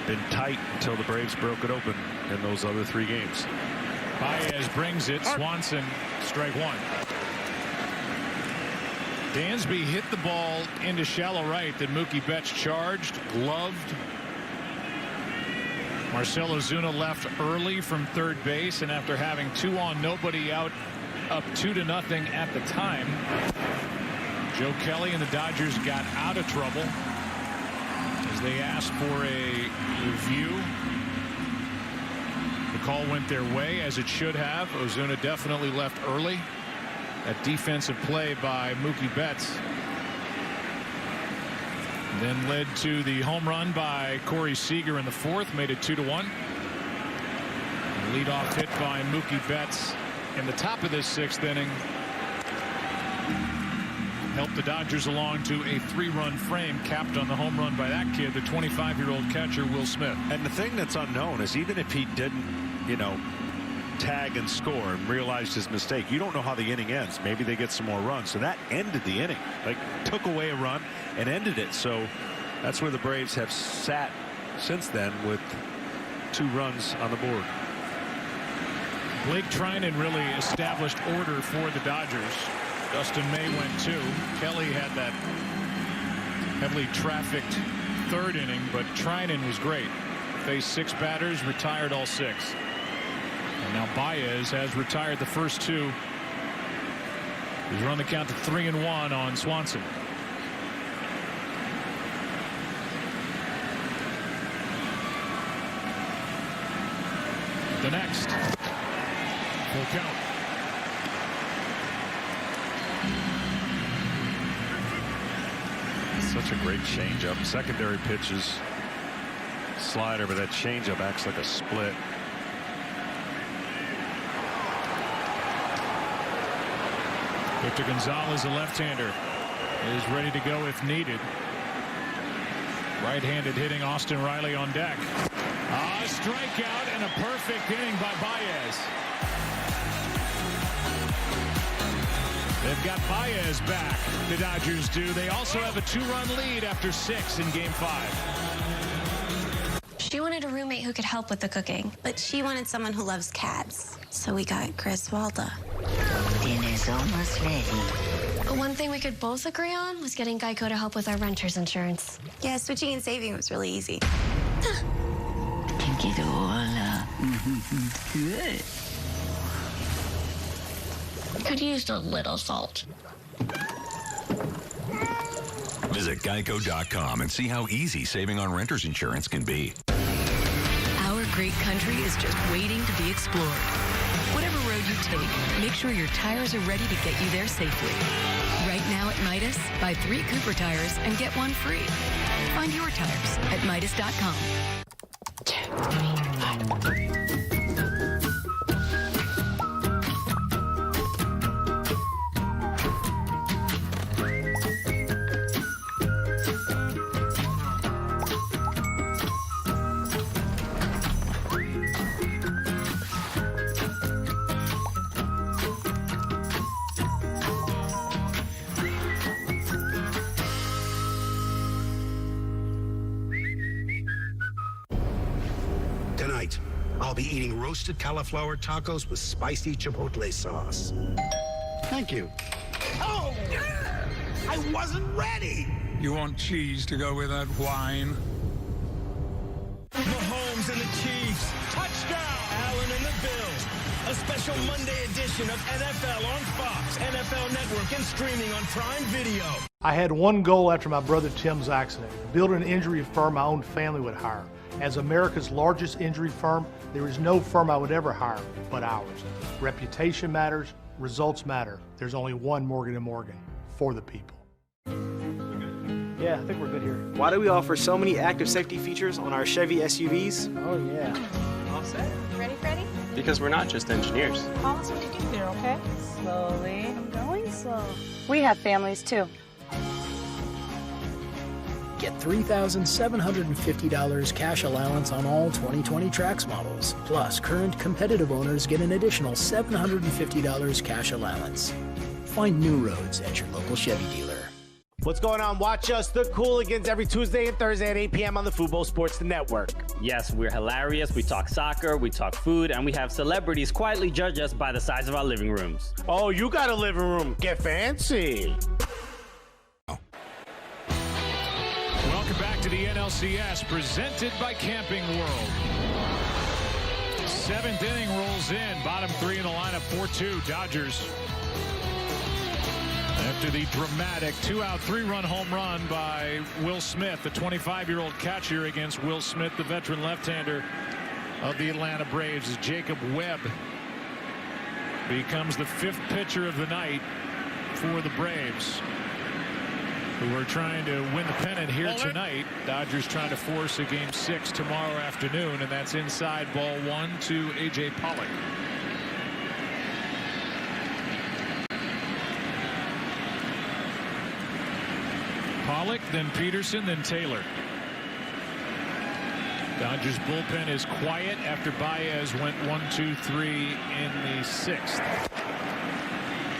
been tight until the Braves broke it open in those other 3 games. Baez brings it. Swanson, strike 1. Dansby hit the ball into shallow right that Mookie Betts charged, gloved. Marcell Ozuna left early from third base, and after having 2 on, nobody out, up 2-0 at the time, Joe Kelly and the Dodgers got out of trouble as they asked for a review. The call went their way, as it should have. Ozuna definitely left early. That defensive play by Mookie Betts then led to the home run by Corey Seager in the 4th, made it 2-1. Leadoff hit by Mookie Betts in the top of this 6th inning helped the Dodgers along to a 3-run frame, capped on the home run by that kid, the 25-year-old catcher Will Smith. And the thing that's unknown is, even if he didn't, tag and score and realized his mistake, you don't know how the inning ends. Maybe they get some more runs. So that ended the inning, like took away a run and ended it. So that's where the Braves have sat since then, with 2 runs on the board. Blake Treinen really established order for the Dodgers. Dustin May went 2. Kelly had that heavily trafficked 3rd inning, but Treinen was great. Faced 6 batters, retired all 6. And now Baez has retired the first 2. He's run the count to 3-1 on Swanson. The next. Full count. Such a great changeup. Secondary pitches, slider, but that changeup acts like a split. Victor Gonzalez, a left-hander, is ready to go if needed. Right-handed hitting Austin Riley on deck. A strikeout and a perfect inning by Baez. They've got Baez back, the Dodgers do. They also have a 2-run lead after 6 in Game 5. She wanted a roommate who could help with the cooking, but she wanted someone who loves cats. So we got Chris Walda. Dinner's almost ready. But one thing we could both agree on was getting Geico to help with our renter's insurance. Yeah, switching and saving was really easy. Think it all up. Good. Could use a little salt. Visit Geico.com and see how easy saving on renter's insurance can be. great country is just waiting to be explored. Whatever road you take, make sure your tires are ready to get you there safely. Right now at Midas, buy 3 Cooper tires and get 1 free. Find your tires at Midas.com. 2, 3, 5. Tonight, I'll be eating roasted cauliflower tacos with spicy chipotle sauce. Thank you. Oh! I wasn't ready! You want cheese to go with that wine? Mahomes and the Chiefs. Touchdown! Allen and the Bills. A special Monday edition of NFL on Fox, NFL Network, and streaming on Prime Video. I had one goal after my brother Tim's accident: build an injury firm my own family would hire. As America's largest injury firm, there is no firm I would ever hire but ours. Reputation matters, results matter. There's only one Morgan & Morgan, for the people. Yeah, I think we're good here. Why do we offer so many active safety features on our Chevy SUVs? Oh, yeah. All set. Ready, Freddie? Because we're not just engineers. Call us when you get there, okay? Slowly. I'm going slow. We have families, too. Get $3,750 cash allowance on all 2020 Trax models. Plus, current competitive owners get an additional $750 cash allowance. Find new roads at your local Chevy dealer. What's going on? Watch us, the Cooligans, every Tuesday and Thursday at 8 p.m. on the Fubo Sports Network. Yes, we're hilarious. We talk soccer, we talk food, and we have celebrities quietly judge us by the size of our living rooms. Oh, you got a living room. Get fancy. Welcome back to the NLCS, presented by Camping World. 7th inning rolls in. Bottom 3 in the lineup, 4-2 Dodgers. After the dramatic 2-out, 3-run home run by Will Smith, the 25-year-old catcher against Will Smith, the veteran left-hander of the Atlanta Braves, Jacob Webb becomes the 5th pitcher of the night for the Braves, who are trying to win the pennant here tonight. Dodgers trying to force a Game 6 tomorrow afternoon, and that's inside ball 1 to A.J. Pollock. Pollock, then Peterson, then Taylor. Dodgers bullpen is quiet after Baez went 1-2-3 in the 6th.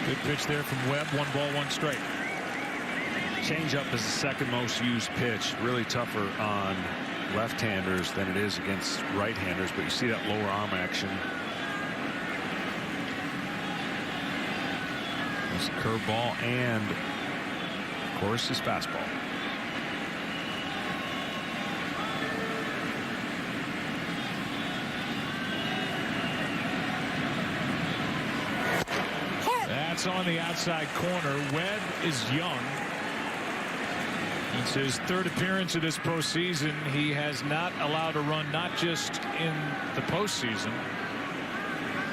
Good pitch there from Webb. 1 ball, 1 strike. Changeup is the second most used pitch. Really tougher on left-handers than it is against right-handers, but you see that lower arm action. There's a curveball and, of course, his fastball. That's on the outside corner. Webb is young. It's his 3rd appearance of this postseason. He has not allowed a run, not just in the postseason,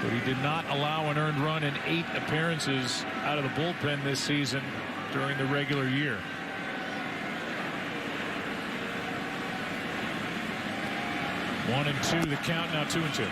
but he did not allow an earned run in 8 appearances out of the bullpen this season during the regular year. One and 2 the count, now 2-2.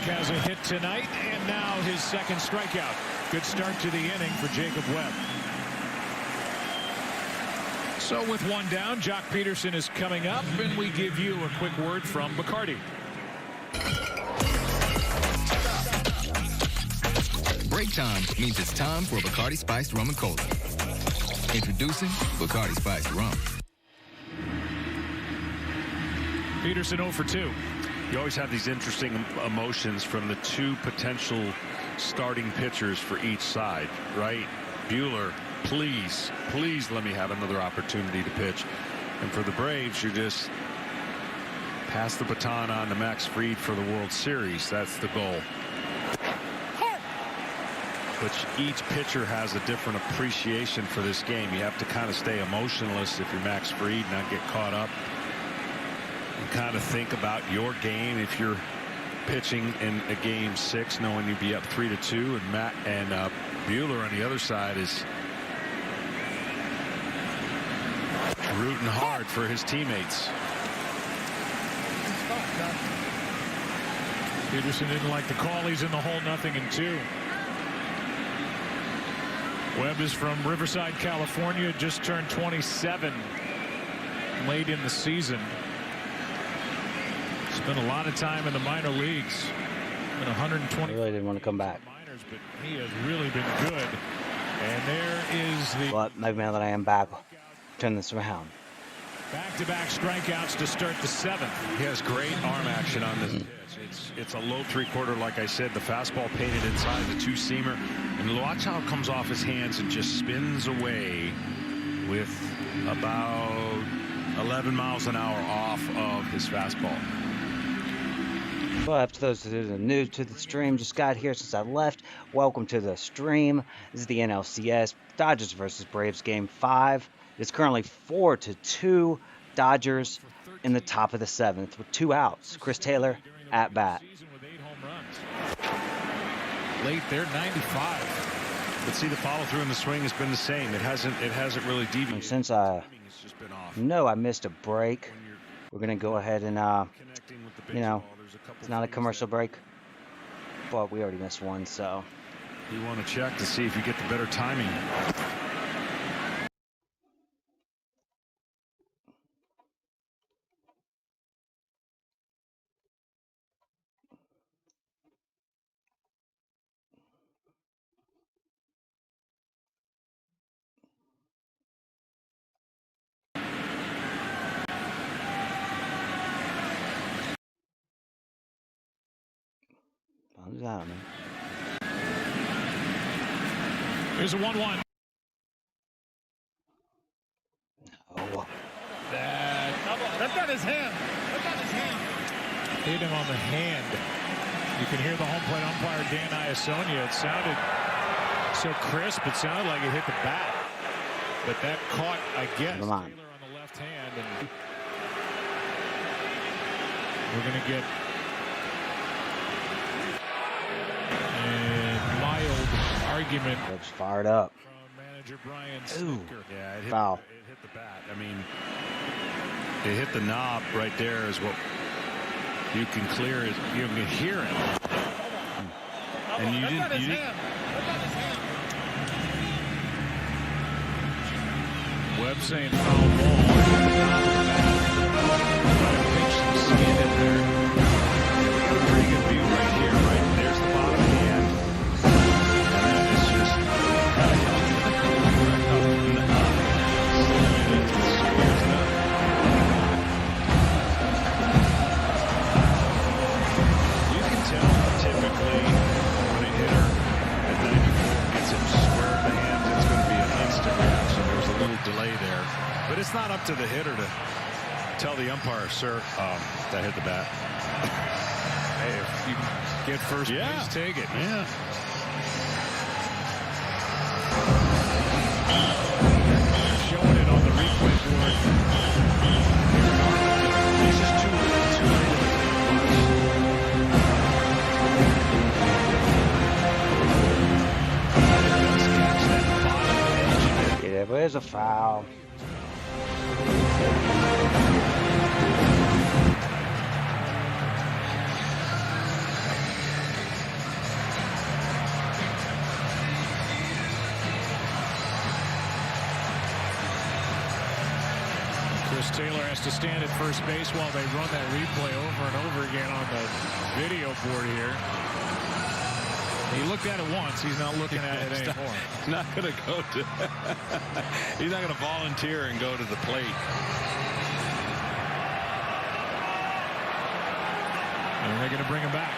Has a hit tonight, and now his 2nd strikeout. Good start to the inning for Jacob Webb. So with 1 down, Jock Peterson is coming up, and we give you a quick word from Bacardi. Break time means it's time for Bacardi Spiced Rum and Cola. Introducing Bacardi Spiced Rum. Peterson 0 for 2. You always have these interesting emotions from the 2 potential starting pitchers for each side, right? Buehler, please let me have another opportunity to pitch. And for the Braves, you just pass the baton on to Max Fried for the World Series. That's the goal. But each pitcher has a different appreciation for this game. You have to kind of stay emotionless if you're Max Fried, not get caught up. And kind of think about your game if you're pitching in a game 6, knowing you'd be up 3-2, and Buehler on the other side is rooting hard for his teammates. Peterson didn't like the call. He's in the hole, 0-2. Webb is from Riverside, California, just turned 27 late in the season. Spent a lot of time in the minor leagues. Been 120. Really didn't want to come back. Minors, but he has really been good. And there is the. But maybe now that I am back, turn this around. Back-to-back strikeouts to start the 7th. He has great arm action on this pitch. It's a low 3-quarter, like I said. The fastball painted inside the 2-seamer. And watch how it comes off his hands and just spins away with about 11 miles an hour off of his fastball. Well, after those who are new to the stream, just got here since I left, welcome to the stream. This is the NLCS Dodgers versus Braves game 5. It's currently 4-2 Dodgers in the top of the 7th with 2 outs. Chris Taylor at bat. Late there, 95. But see, the follow through in the swing has been the same. It hasn't really deviated. Since I know I missed a break, we're gonna go ahead and you know, it's not a commercial break, but we already missed one, so you want to check to see if you get the better timing. Who's that, man? Here's a 1-1. Oh. That's not his hand. That's not his hand. Hit him on the hand. You can hear the home plate umpire, Dan Iasonia. It sounded so crisp. It sounded like it hit the bat. But that caught, I guess, Taylor on the left hand. And we're going to get a mild argument. Looks fired up. From manager Brian Ooh. Yeah, it hit, foul. It hit the bat. I mean, it hit the knob right there is what you can clear it. You can hear it. And you didn't. Webb saying foul ball. Skin in there. Pretty good view right here. Right there's the bottom of the end. And then it's just you can tell typically when a hitter at 94 gets him square in the hands, it's going to be an instant reaction. There's a little delay there, but it's not up to the hitter to tell the umpire, sir, that hit the bat. Hey, if you get first base, take it. Yeah. Showing it on the replay board. This is too late. Yeah, but there's a foul. Chris Taylor has to stand at first base while they run that replay over and over again on the video board here. He looked at it once. He's not looking at it anymore. He's not going to go to. He's not going to volunteer and go to the plate. And they're going to bring him back.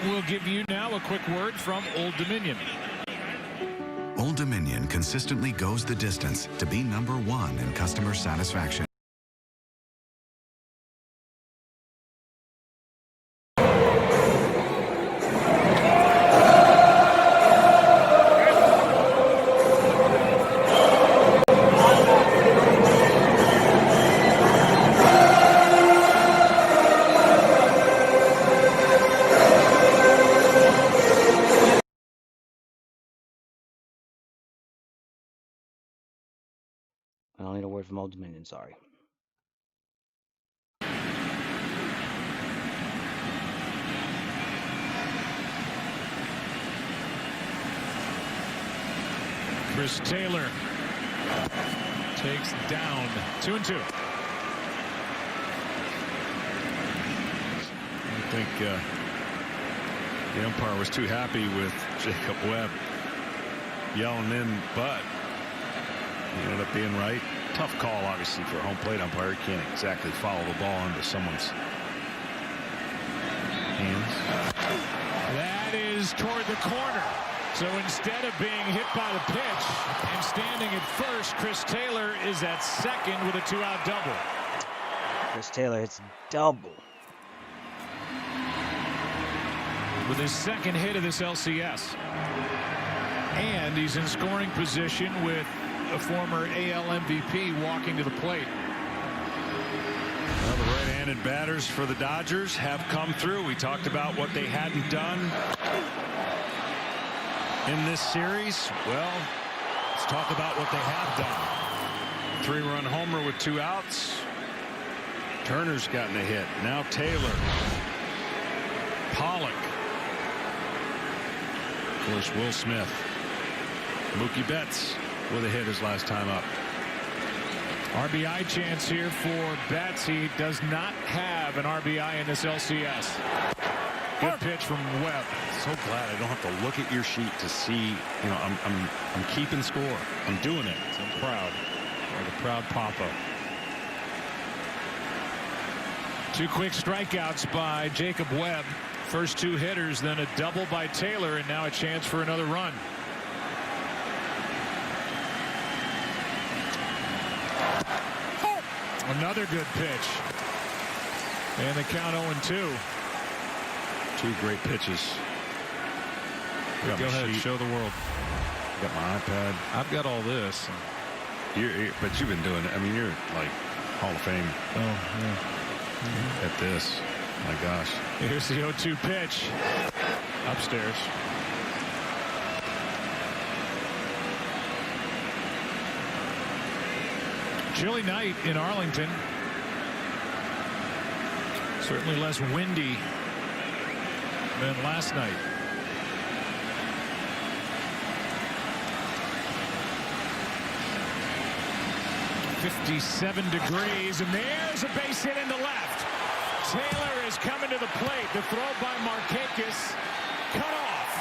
We'll give you now a quick word from Old Dominion. Old Dominion consistently goes the distance to be #1 in customer satisfaction. I don't need a word from Old Dominion, sorry. Chris Taylor takes down 2-2. I think the umpire was too happy with Jacob Webb yelling in, but he ended up being right. Tough call, obviously, for a home plate umpire. He can't exactly follow the ball into someone's hands. That is toward the corner. So instead of being hit by the pitch and standing at first, Chris Taylor is at second with a 2-out double. Chris Taylor hits double. With his second hit of this LCS. And he's in scoring position with a former AL MVP walking to the plate. Well, the right-handed batters for the Dodgers have come through. We talked about what they hadn't done in this series. Well, let's talk about what they have done. 3-run homer with 2 outs. Turner's gotten a hit. Now Taylor. Pollock. Of course, Will Smith. Mookie Betts with a hit his last time up. RBI chance here for Betts. He does not have an RBI in this LCS. Good pitch from Webb. So glad I don't have to look at your sheet to see, you know, I'm keeping score. I'm doing it. So I'm proud. Like a proud papa. 2 quick strikeouts by Jacob Webb. First 2 hitters, then a double by Taylor, and now a chance for another run. Another good pitch. And the count 0-2. 2 great pitches. Go ahead, show the world. Got my iPad. I've got all this. But you've been doing it. I mean, you're like Hall of Fame. Oh, yeah. At this. My gosh. Here's the 0-2 pitch. Upstairs. Chilly night in Arlington. Certainly less windy than last night. .57 degrees, and there's a base hit into left. Taylor is coming to the plate. The throw by Markakis cut off.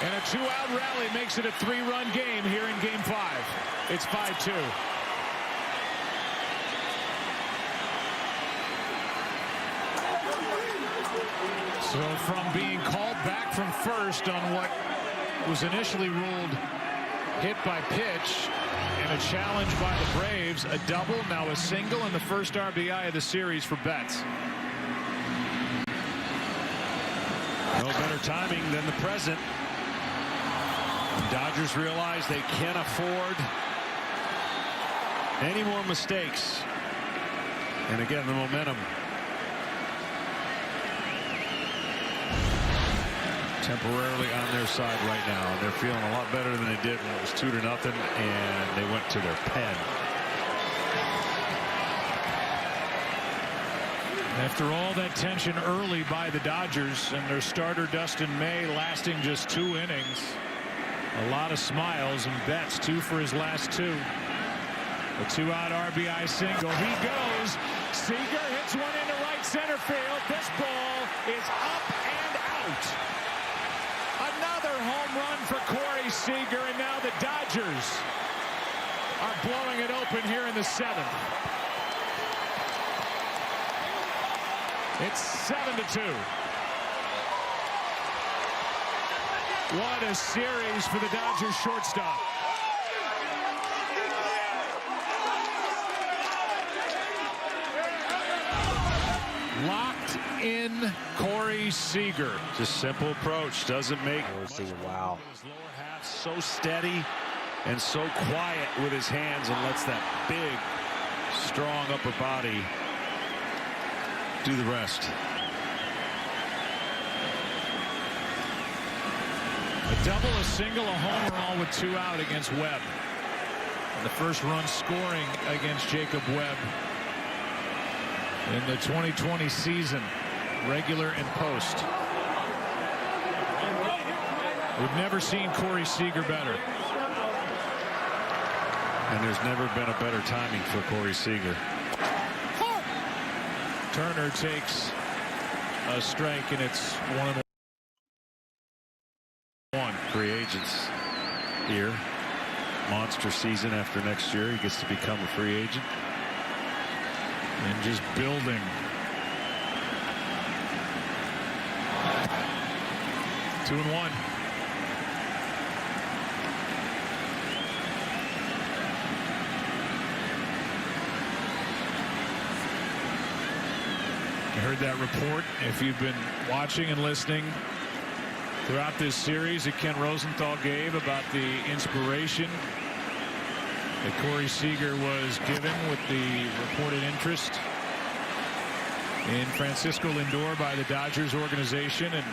And a 2-out rally makes it a 3-run game here in Game 5. It's 5-2. So from being called back from first on what was initially ruled hit by pitch and a challenge by the Braves, a double, now a single, and the first RBI of the series for Betts. No better timing than the present. The Dodgers realize they can't afford any more mistakes. And again, the momentum temporarily on their side right now. They're feeling a lot better than they did when it was 2-0 and they went to their pen. After all that tension early by the Dodgers and their starter Dustin May lasting just 2 innings, a lot of smiles, and Betts 2 for his last 2. A 2-out RBI single. He goes. Seager hits one into right center field. This ball is up and out. Another home run for Corey Seager, and now the Dodgers are blowing it open here in the 7th. It's 7-2. What a series for the Dodgers shortstop. Locked in Corey Seager. Just simple approach. Doesn't make. Corey Seager, wow. His lower half so steady and so quiet with his hands, and lets that big, strong upper body do the rest. A double, a single, a home run with 2 out against Webb. And the first run scoring against Jacob Webb in the 2020 season, regular and post. We've never seen Corey Seager better. And there's never been a better timing for Corey Seager. Turner takes a strike, and it's 1-1. Free agents here. Monster season after next year. He gets to become a free agent. And just building. Two and one. You heard that report. If you've been watching and listening throughout this series that Ken Rosenthal gave about the inspiration that Corey Seager was given with the reported interest in Francisco Lindor by the Dodgers organization, and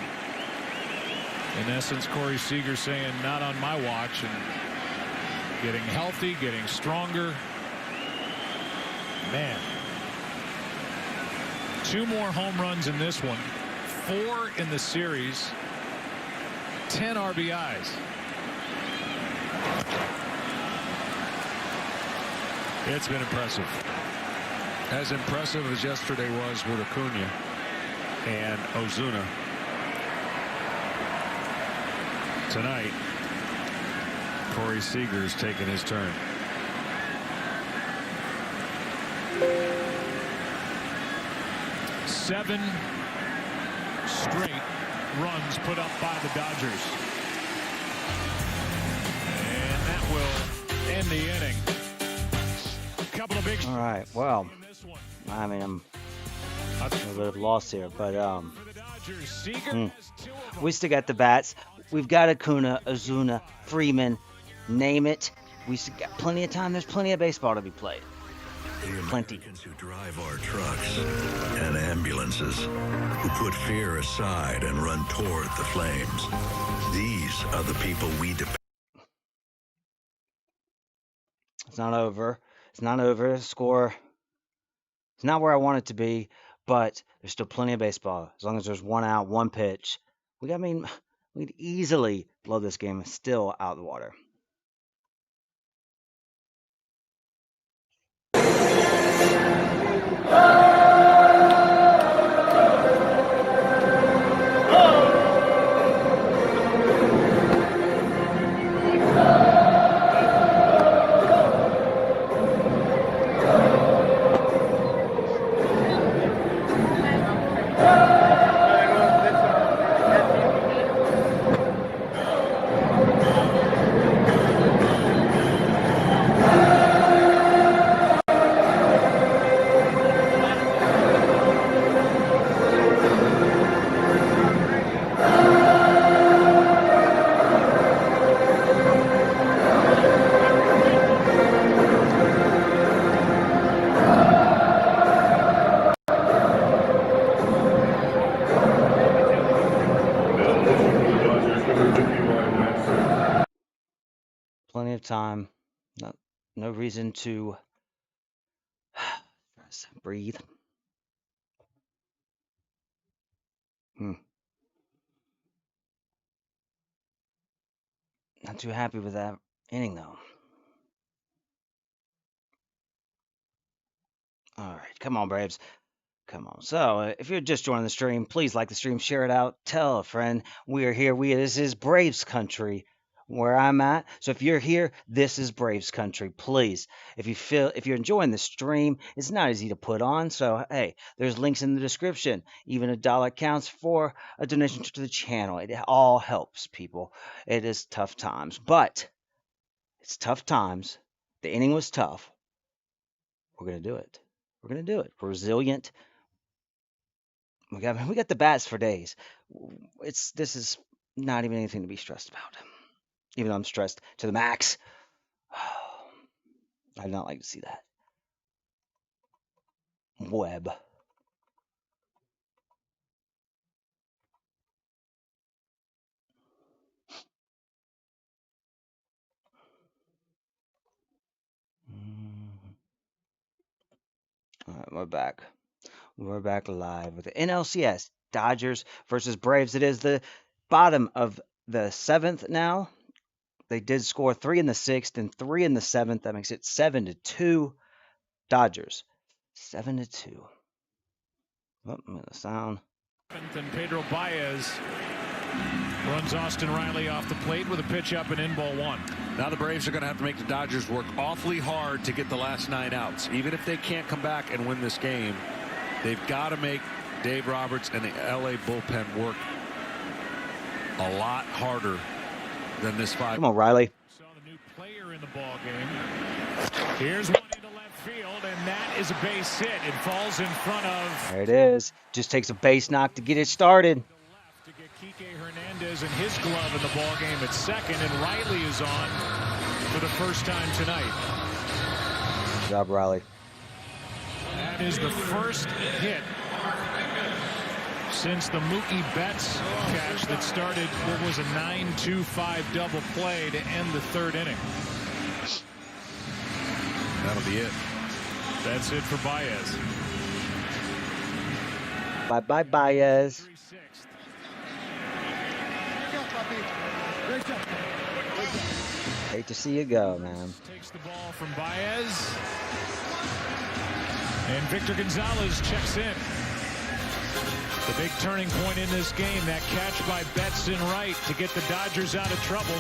in essence Corey Seager saying not on my watch, and getting healthy, getting stronger. Man, 2 more home runs in this one, 4 in the series, 10 RBIs. It's been impressive. As impressive as yesterday was with Acuna and Ozuna. Tonight, Corey Seager's taking his turn. Seven straight runs put up by the Dodgers. And that will end the inning. Couple of big. All right. Well, I mean, I'm a little bit of loss here, but we still got the bats. We've got Acuna, Ozuna, Freeman, name it. We still got plenty of time. There's plenty of baseball to be played. Plenty. Who drive our trucks and ambulances, who put fear aside and run toward the flames. These are the people we depend. It's not over. It's not over. The score. It's not where I want it to be, but there's still plenty of baseball. As long as there's 1 out, 1 pitch, we'd easily blow this game still out of the water. Plenty of time. No reason to breathe. Not too happy with that inning, though. All right, come on, Braves. Come on. So, if you're just joining the stream, please like the stream, share it out, tell a friend. We are here. This is Braves country. where I'm at. So if you're here, this is Braves country. Please, if you're enjoying the stream, it's not easy to put on. So hey, there's links in the description. Even $1 counts for a donation to the channel. It all helps, people. It is tough times, but it's tough times. The inning was tough. We're gonna do it. We're gonna do it. We're resilient. We got the bats for days. This is not even anything to be stressed about. Even though I'm stressed to the max. I'd not like to see that. Webb. All right, we're back. We're back live with the NLCS. Dodgers versus Braves. It is the bottom of the 7th now. They did score 3 in the 6th and 3 in the 7th. That makes it 7-2. Dodgers. 7-2. Oh, I'm gonna sound. And Pedro Baez runs Austin Riley off the plate with a pitch up and in, ball 1. Now the Braves are going to have to make the Dodgers work awfully hard to get the last 9 outs. Even if they can't come back and win this game, they've got to make Dave Roberts and the LA bullpen work a lot harder than this 5. Come on, Riley. Saw the new player in the ball game. Here's one into left field, and that is a base hit. It falls in front of. There it is. Just takes a base knock to get it started. To get Kike Hernandez and his glove in the ball game at second, and Riley is on for the first time tonight. Good job, Riley. That is the first hit since the Mookie Betts catch that started what was a 9-2-5 double play to end the 3rd inning. That'll be it. That's it for Baez. Bye-bye, Baez. Hate to see you go, man. Takes the ball from Baez. And Victor Gonzalez checks in. The big turning point in this game, that catch by Betts in right to get the Dodgers out of trouble.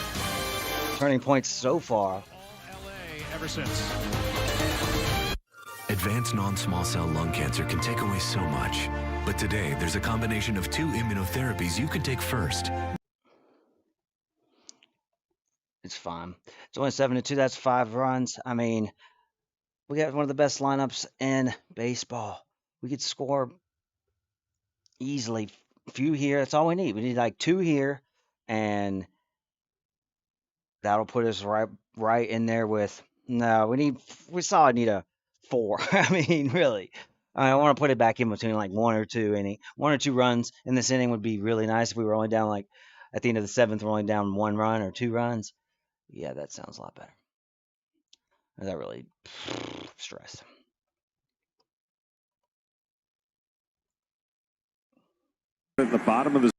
Turning points so far. All LA ever since. Advanced non-small cell lung cancer can take away so much. But today, there's a combination of 2 immunotherapies you can take first. It's fine. It's only 7-2. That's 5 runs. I mean, we got one of the best lineups in baseball. We could score easily. Few here. That's all we need. We need like 2 here, and that'll put us right in there with. No, we solid need a 4. I mean, really. I want to put it back in between like 1 or 2 runs in this inning would be really nice if we were only down like at the end of the 7th, we're only down 1 run or 2 runs. Yeah, that sounds a lot better. That really stressed. At the bottom of the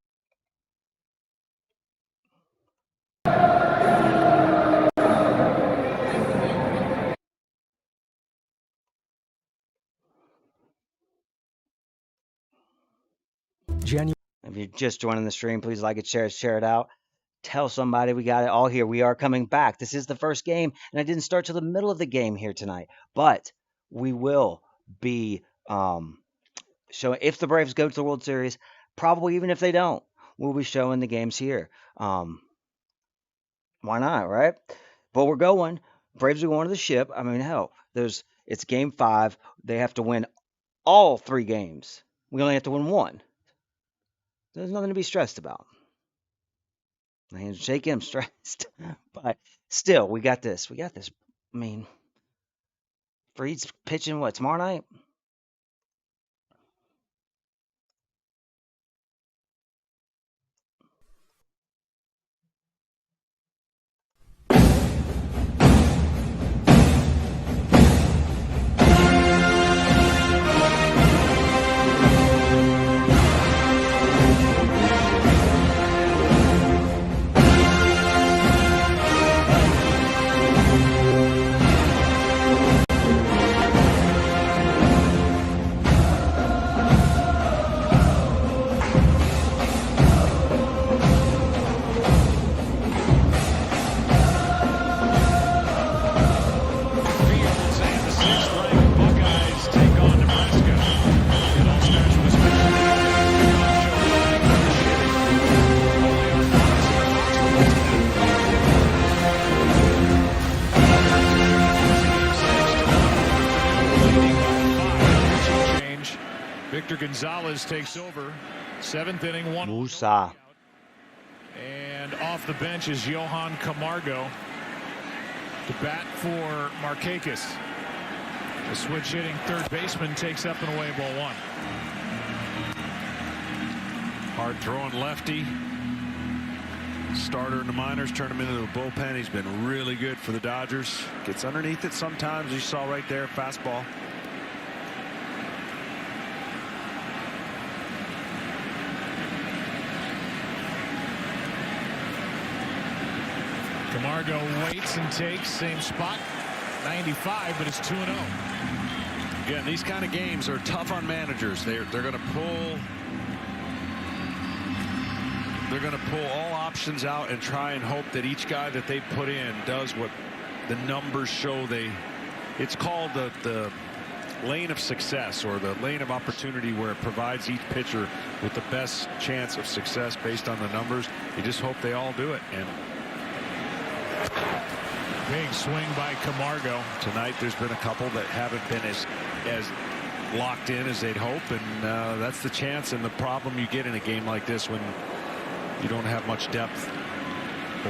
If you're just joining the stream, please like it, share it out. Tell somebody we got it all here. We are coming back. This is the first game, and I didn't start till the middle of the game here tonight. But we will be showing, if the Braves go to the World Series, probably even if they don't, we'll be showing the games here. Why not, right? But we're going. Braves are going to the ship. I mean, hell, it's game 5. They have to win all 3 games. We only have to win 1. There's nothing to be stressed about. My hands are shaking. I'm stressed. But still, we got this. We got this. I mean, Freed's pitching, what, tomorrow night? Victor Gonzalez takes over. 7th inning, 1. Musa. And off the bench is Johan Camargo to bat for Markakis. The switch hitting third baseman takes up and away ball 1. Hard throwing lefty. Starter in the minors, turned him into the bullpen. He's been really good for the Dodgers. Gets underneath it sometimes. You saw right there, fastball. Camargo waits and takes, same spot, 95, but it's 2-0. Again, these kind of games are tough on managers. They're going to pull. They're going to pull all options out and try and hope that each guy that they put in does what the numbers show they. It's called the lane of success, or the lane of opportunity, where it provides each pitcher with the best chance of success based on the numbers. You just hope they all do it. And big swing by Camargo. Tonight there's been a couple that haven't been as locked in as they'd hope, and that's the chance and the problem you get in a game like this when you don't have much depth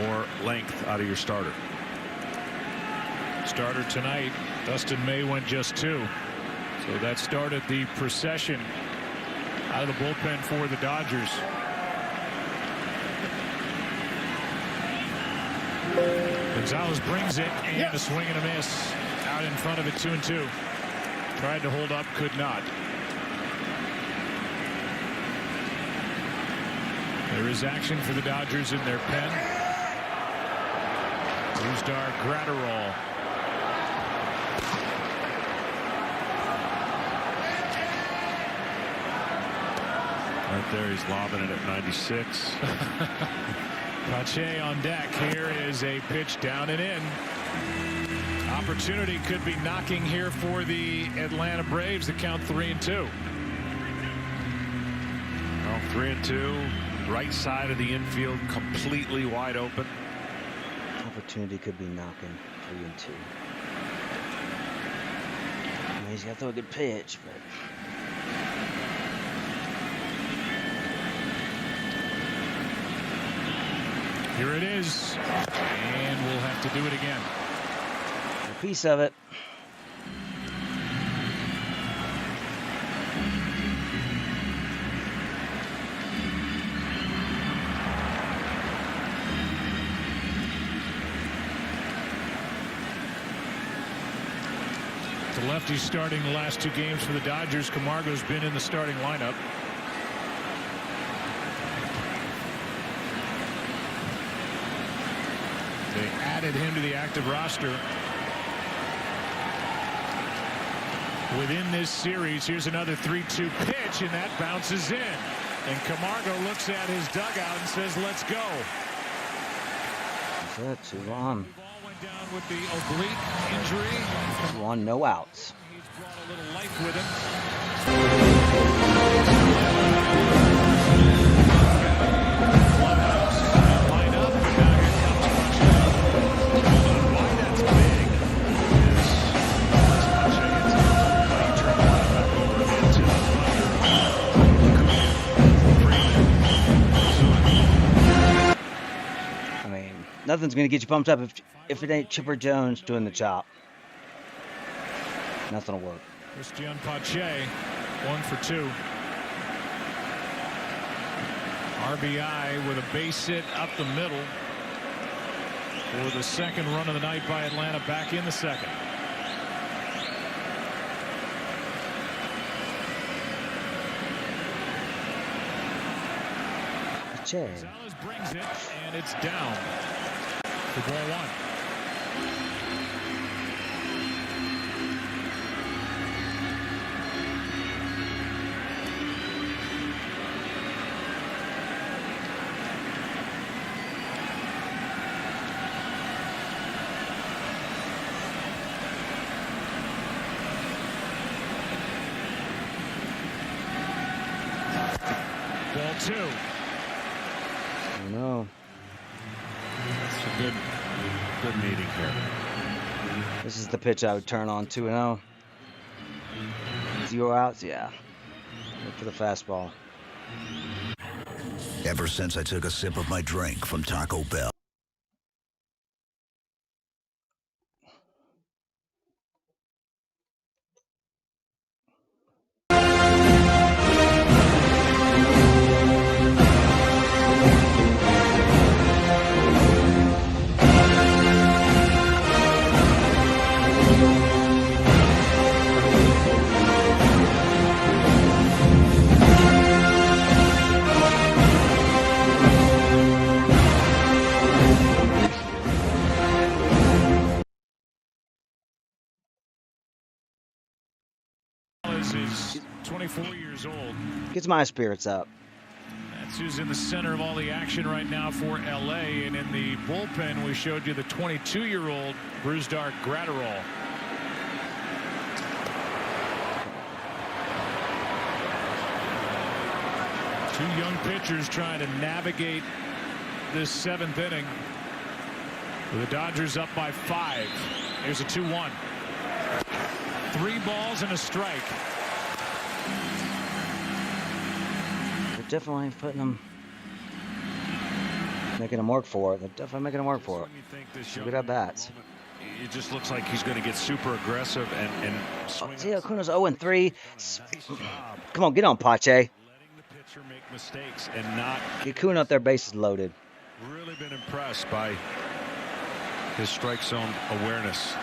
or length out of your starter. Starter tonight, Dustin May went just 2. So that started the procession out of the bullpen for the Dodgers. Gonzalez brings it, and a swing and a miss out in front of it. 2-2. Tried to hold up, could not. There is action for the Dodgers in their pen. Brusdar Graterol. Right there, he's lobbing it at 96. Pache on deck. Here is a pitch down and in. Opportunity could be knocking here for the Atlanta Braves. The count 3-2. Well, 3-2. Right side of the infield, completely wide open. Opportunity could be knocking 3-2. I mean, he's got to throw a good pitch, but. Here it is, and we'll have to do it again. A piece of it. The lefty starting the last 2 games for the Dodgers. Camargo's been in the starting lineup. They added him to the active roster. Within this series, here's another 3-2 pitch, and that bounces in. And Camargo looks at his dugout and says, let's go. That's it, 2-1. Went down with the oblique injury. 2-1, no outs. He's brought a little life with him. Line up, and now here comes Pache. Why that's big is Pache gets out, turn the line back over into I mean, nothing's going to get you pumped up if it ain't Chipper Jones doing the chop. Nothing will work. Christian Pache, 1 for 2. RBI with a base hit up the middle for the second run of the night by Atlanta, back in the second. Gonzalez brings it, and it's down for ball 1. Ball 2. No. It's a good meeting here. This is the pitch I would turn on. 2-0. 0 outs, yeah. Look for the fastball. Ever since I took a sip of my drink from Taco Bell. Is 24 years old. Gets my spirits up. That's who's in the center of all the action right now for LA. And in the bullpen, we showed you the 22-year-old Brusdar Graterol. Two young pitchers trying to navigate this 7th inning. With the Dodgers up by 5. Here's a 2-1. 3 balls and a strike. They're definitely putting them, making them work for it. They're definitely making them work for it. Some good at bats. It just looks like he's going to get super aggressive and swing. See, Acuna's 0-3. Come on, get on, Pache. Letting the pitcher make mistakes and not. Get Acuna up there, bases loaded. Really been impressed by his strike zone awareness.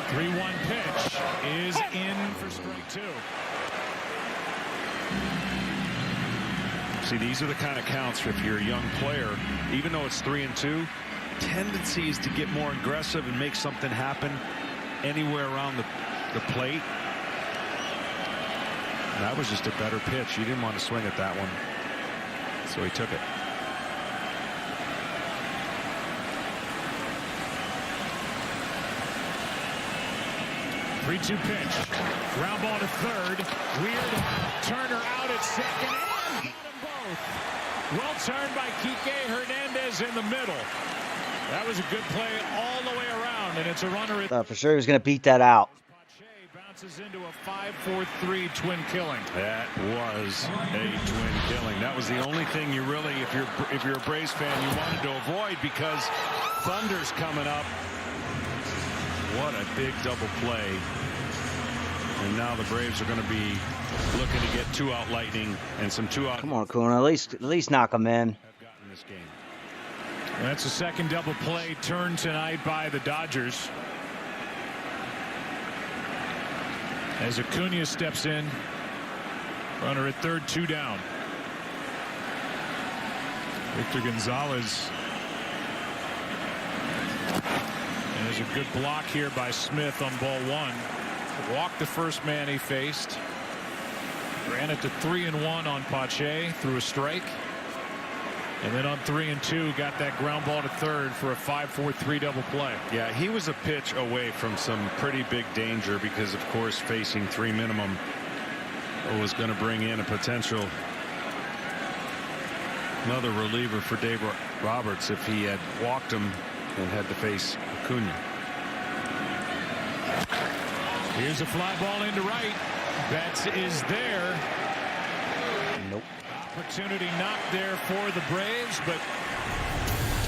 3-1 pitch is in for strike 2. See, these are the kind of counts if you're a young player, even though it's 3-2, tendency is to get more aggressive and make something happen anywhere around the plate. That was just a better pitch. He didn't want to swing at that one, so he took it. 3-2 pitch. Ground ball to third. Weird. Turner out at second. And got them both. Well turned by Kike Hernandez in the middle. That was a good play all the way around, and it's a runner. Thought for sure he was going to beat that out. Bounces into a 5-4-3 twin killing. That was a twin killing. That was the only thing you really, if you're a Braves fan, you wanted to avoid, because Thunder's coming up. What a big double play. And now the Braves are going to be looking to get 2-out Lightning and some 2-out. Come on, Acuna, at least knock him in. This game. That's the second double play turned tonight by the Dodgers. As Acuna steps in, runner at third, 2 down. Victor Gonzalez. And there's a good block here by Smith on ball 1. Walked the first man he faced. Ran it to 3-1 on Pache through a strike. And then on 3-2, got that ground ball to third for a 5-4-3 double play. Yeah, he was a pitch away from some pretty big danger, because, of course, facing 3 minimum was going to bring in a potential another reliever for Dave Roberts if he had walked him and had to face Acuna. Here's a fly ball into right. Betts is there. Nope. Opportunity not there for the Braves, but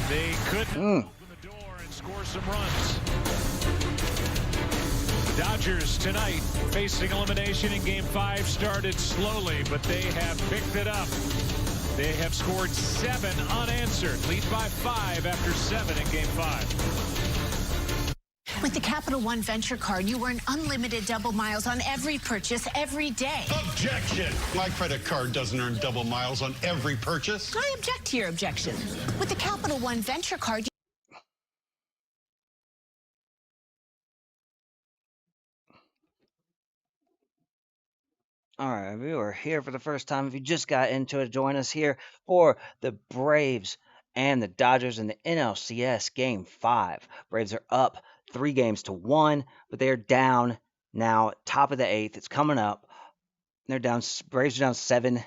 they couldn't open the door and score some runs. Dodgers tonight facing elimination in Game 5 started slowly, but they have picked it up. They have scored 7 unanswered, lead by 5 after 7 in Game 5. With the Capital One Venture Card, you earn unlimited double miles on every purchase every day. Objection! My credit card doesn't earn double miles on every purchase. I object to your objection. With the Capital One Venture Card, All right, we are here for the first time. If you just got into it, join us here for the Braves and the Dodgers in the NLCS Game 5. Braves are up 3-1, but they're down now, top of the 8th. It's coming up. They're down. Braves are down 7-2.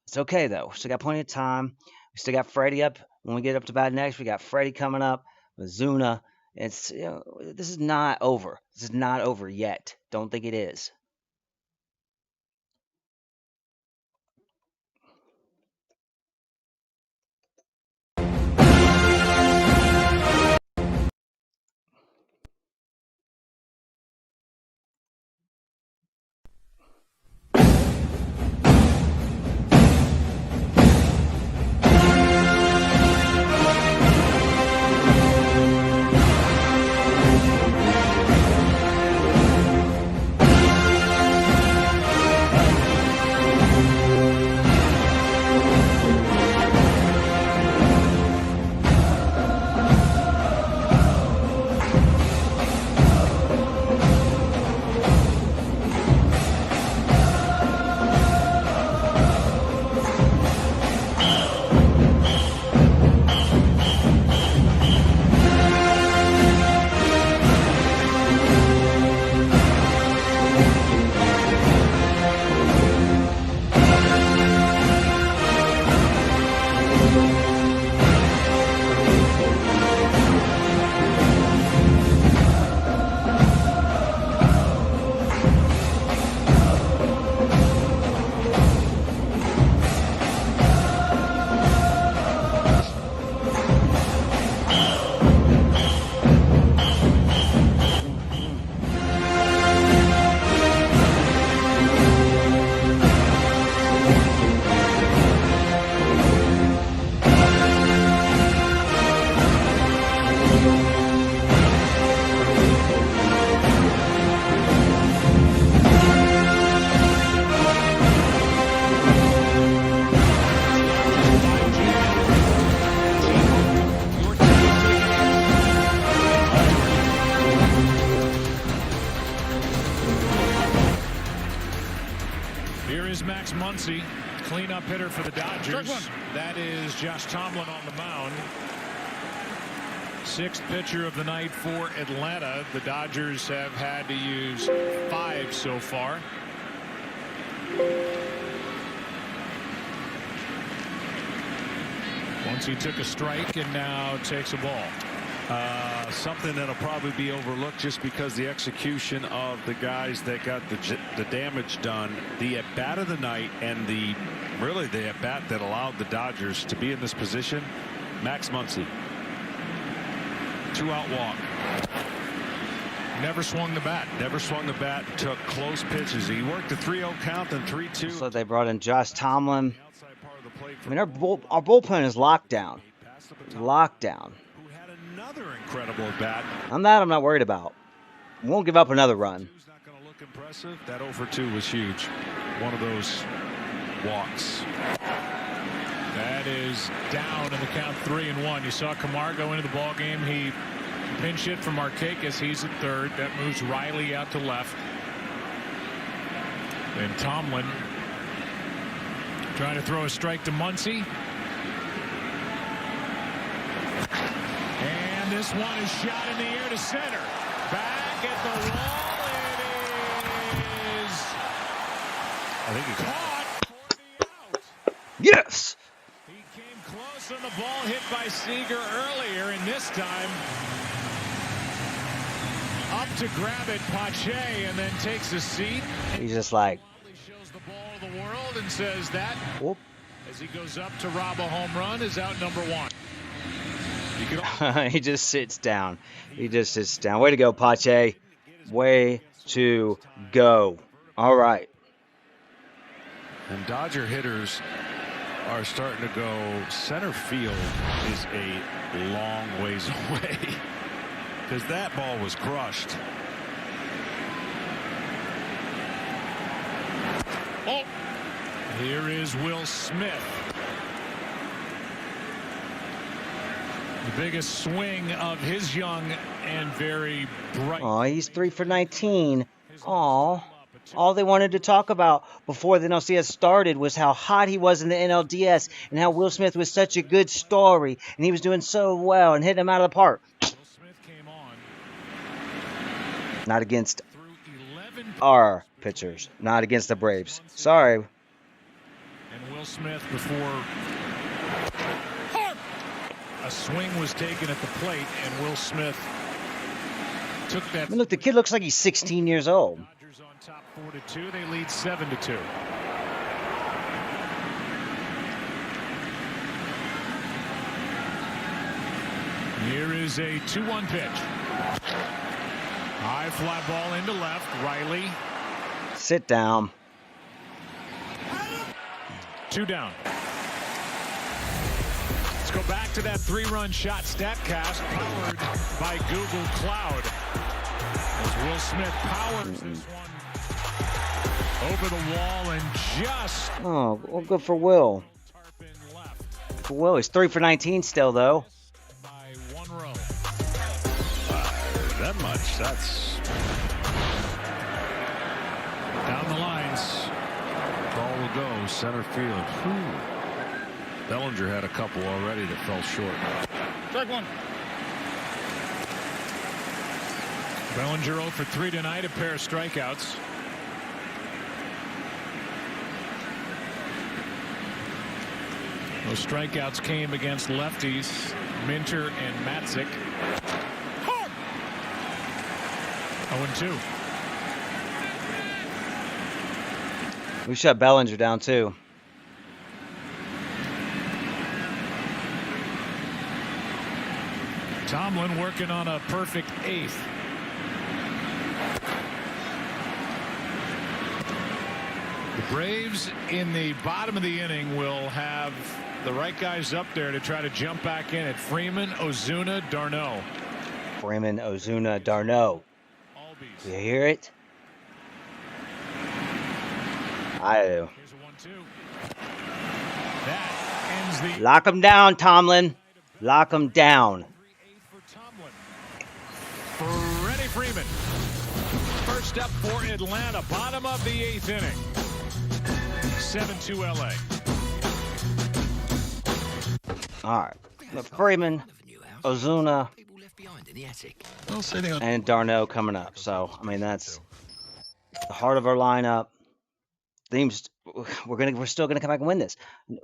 It's okay though. Still got plenty of time. We still got Freddie up. When we get up to bat next, we got Freddie coming up. Ozuna It's, this is not over. This is not over yet. Don't think it is. Max Muncy, cleanup hitter for the Dodgers. That is Josh Tomlin on the mound. Sixth pitcher of the night for Atlanta. The Dodgers have had to use 5 so far. Once he took a strike and now takes a ball. Something that'll probably be overlooked just because the execution of the guys that got the damage done. The at bat of the night and the at bat that allowed the Dodgers to be in this position. Max Muncy. 2-out walk. Never swung the bat. Never swung the bat. Took close pitches. He worked a 3-0 count, then 3-2. So they brought in Josh Tomlin. I mean, our bullpen is locked down. Locked down. Another incredible at bat. I'm not worried about. Won't give up another run. Not going to look impressive. That 0-for-2 was huge. One of those walks. That is down in the count 3-1. You saw Camargo into the ball game. He pinch hit for Markakis. He's at third. That moves Riley out to left. And Tomlin trying to throw a strike to Muncy. And this one is shot in the air to center. Back at the wall. It is. I think he caught for the out. Yes. He came close on the ball hit by Seager earlier, and this time up to grab it, Pache, and then takes a seat. He's just like. Shows the ball to the world and says that Whoop. as he goes up to rob a home run is out number 1. He just sits down. He just sits down. Way to go, Pache. Way to go. All right. And Dodger hitters are starting to go. Center field is a long ways away because that ball was crushed. Oh, here is Will Smith. The biggest swing of his young and very bright. Oh, he's 3 for 19. Aw. All they wanted to talk about before the NLCS started was how hot he was in the NLDS and how Will Smith was such a good story and he was doing so well and hitting him out of the park. Will Smith came on. Not against our pitchers. Not against the Braves. Sorry. And Will Smith before a swing was taken at the plate, and Will Smith took that. I mean, look, the kid looks like he's 16 years old. Dodgers on top 4-2. They lead 7-2. Here is a 2-1 pitch. High fly ball into left. Riley. Sit down. 2 down. Let's go back to that 3-run shot StatCast powered by Google Cloud. As Will Smith powers this one over the wall and just. Oh, well, good for Will. For Will, he's 3 for 19 still, though. That much. That's down the lines. ball will go center field. Whew. Bellinger had a couple already that fell short. Strike one. Bellinger 0 for 3 tonight, a pair of strikeouts. Those strikeouts came against lefties, Minter and Matzik. 0-2. We shut Bellinger down, too. Tomlin working on a perfect 8th. The Braves in the bottom of the inning will have the right guys up there to try to jump back in at Freeman, Ozuna, d'Arnaud. Freeman, Ozuna, d'Arnaud. Do you hear it? I do. Lock him down, Tomlin. Lock him down. Freddie Freeman. First up for Atlanta. Bottom of the 8th inning. 7-2 LA. All right. Look, Freeman, Ozuna, and d'Arnaud coming up. So, I mean, that's the heart of our lineup. Teams, we're still gonna come back and win this.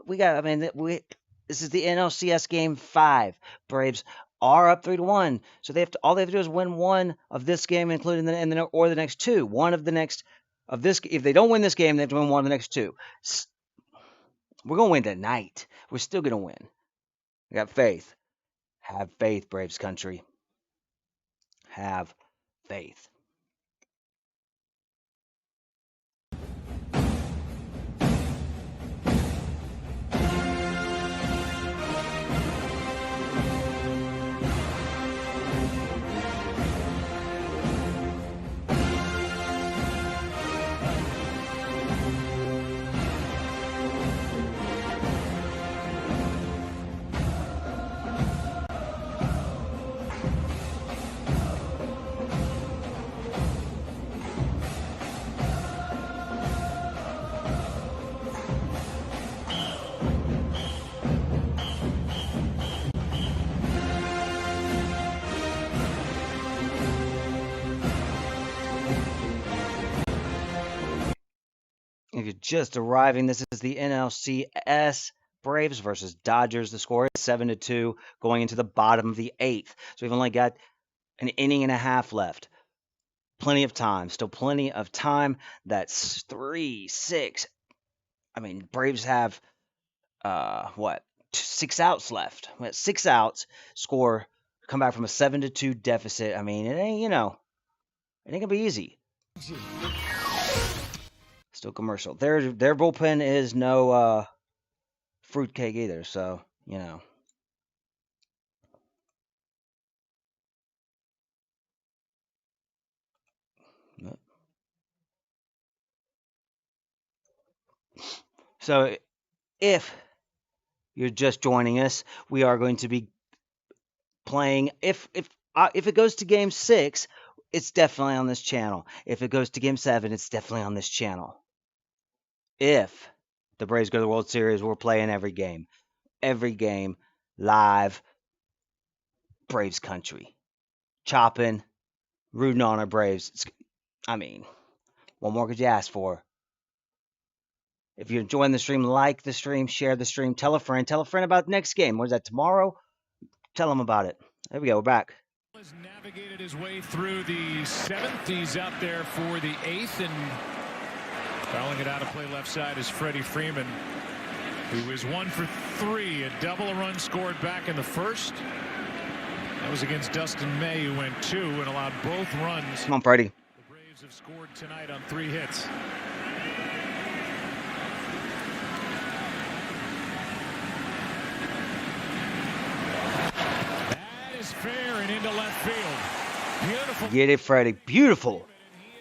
This is the NLCS game 5. Braves are up 3-1, so all they have to do is win one of this game, including the next 2. One of the next of this. If they don't win this game, they have to win one of the next 2. We're gonna win tonight. We're still gonna win. I got faith. Have faith, Braves country. Have faith. If you're just arriving, this is the NLCS. Braves versus Dodgers. The score is 7-2 going into the bottom of the 8th. So we've only got an inning and a half left. Plenty of time. Still plenty of time. That's 3-6. I mean, Braves have, 6 outs left. 6 outs. Score, come back from a 7-2 deficit. I mean, it ain't, it ain't going to be easy. Still commercial. Their bullpen is no fruitcake either, so So if you're just joining us, we are going to be playing. If it goes to game 6, it's definitely on this channel. If it goes to game 7, it's definitely on this channel. If the Braves go to the World Series, we're playing every game. Every game, live, Braves country. Chopping, rooting on our Braves. What more could you ask for? If you're enjoying the stream, like the stream, share the stream, tell a friend about the next game. What is that, tomorrow? Tell them about it. There we go, we're back. has navigated his way through the 7th. He's out there for the 8th, and fouling it out of play left side is Freddie Freeman. He was 1 for 3, a double, a run scored back in the first. That was against Dustin May, who went 2 and allowed both runs. Come on, Freddie. The Braves have scored tonight on 3 hits. That is fair and into left field. Beautiful. Get it, Freddie. Beautiful.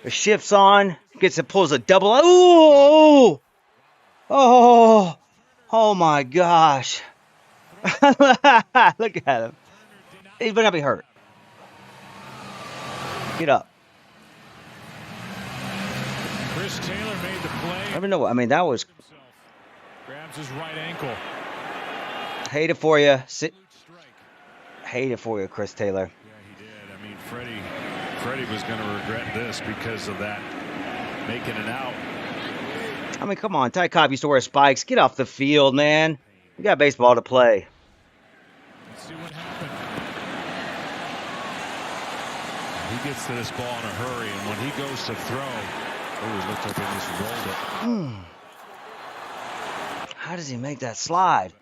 The shift's on. Gets it, pulls a double. Ooh! Oh! Oh my gosh. Look at him. He's gonna be hurt. Get up. Chris Taylor made the play. I don't know. I mean, that was. Grabs his right ankle. Hate it for you. Hate it for you, Chris Taylor. Yeah, he did. I mean, Freddie was going to regret this because of that making it out. I mean, come on. Ty Cobb used to wear spikes. Get off the field, man. You got baseball to play. Let's see what happened. He gets to this ball in a hurry, and when he goes to throw, oh, he looked like he just rolled it. How does he make that slide?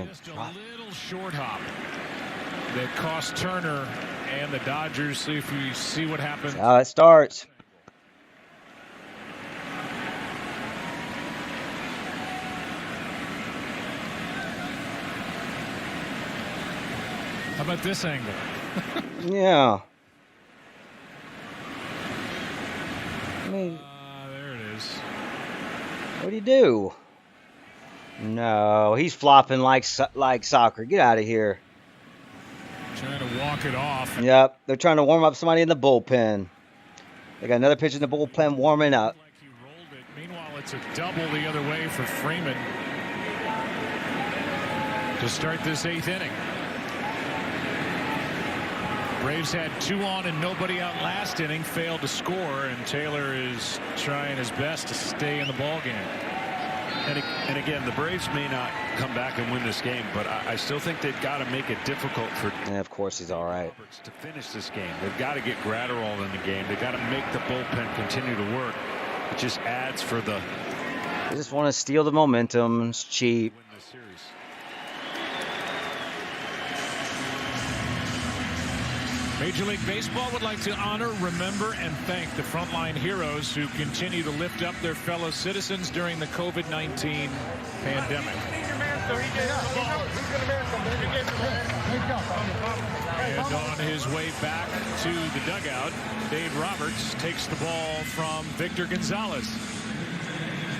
Just a little short hop that cost Turner and the Dodgers. See if we see what happens. That's how it starts. How about this angle? Yeah. I mean, there it is. What do you do? No, he's flopping like soccer. Get out of here. Trying to walk it off. Yep, they're trying to warm up somebody in the bullpen. They got another pitcher in the bullpen warming up. Like he rolled it. Meanwhile, it's a double the other way for Freeman to start this 8th inning. Braves had 2 on and nobody out last inning, failed to score, and Taylor is trying his best to stay in the ball game. And again, the Braves may not come back and win this game, but I still think they've got to make it difficult for. And of course, he's all right. To finish this game, they've got to get Gratterall in the game. They've got to make the bullpen continue to work. It just adds for the. They just want to steal the momentum. It's cheap. Major League Baseball would like to honor, remember, and thank the frontline heroes who continue to lift up their fellow citizens during the COVID-19 pandemic. And on his way back to the dugout, Dave Roberts takes the ball from Victor Gonzalez.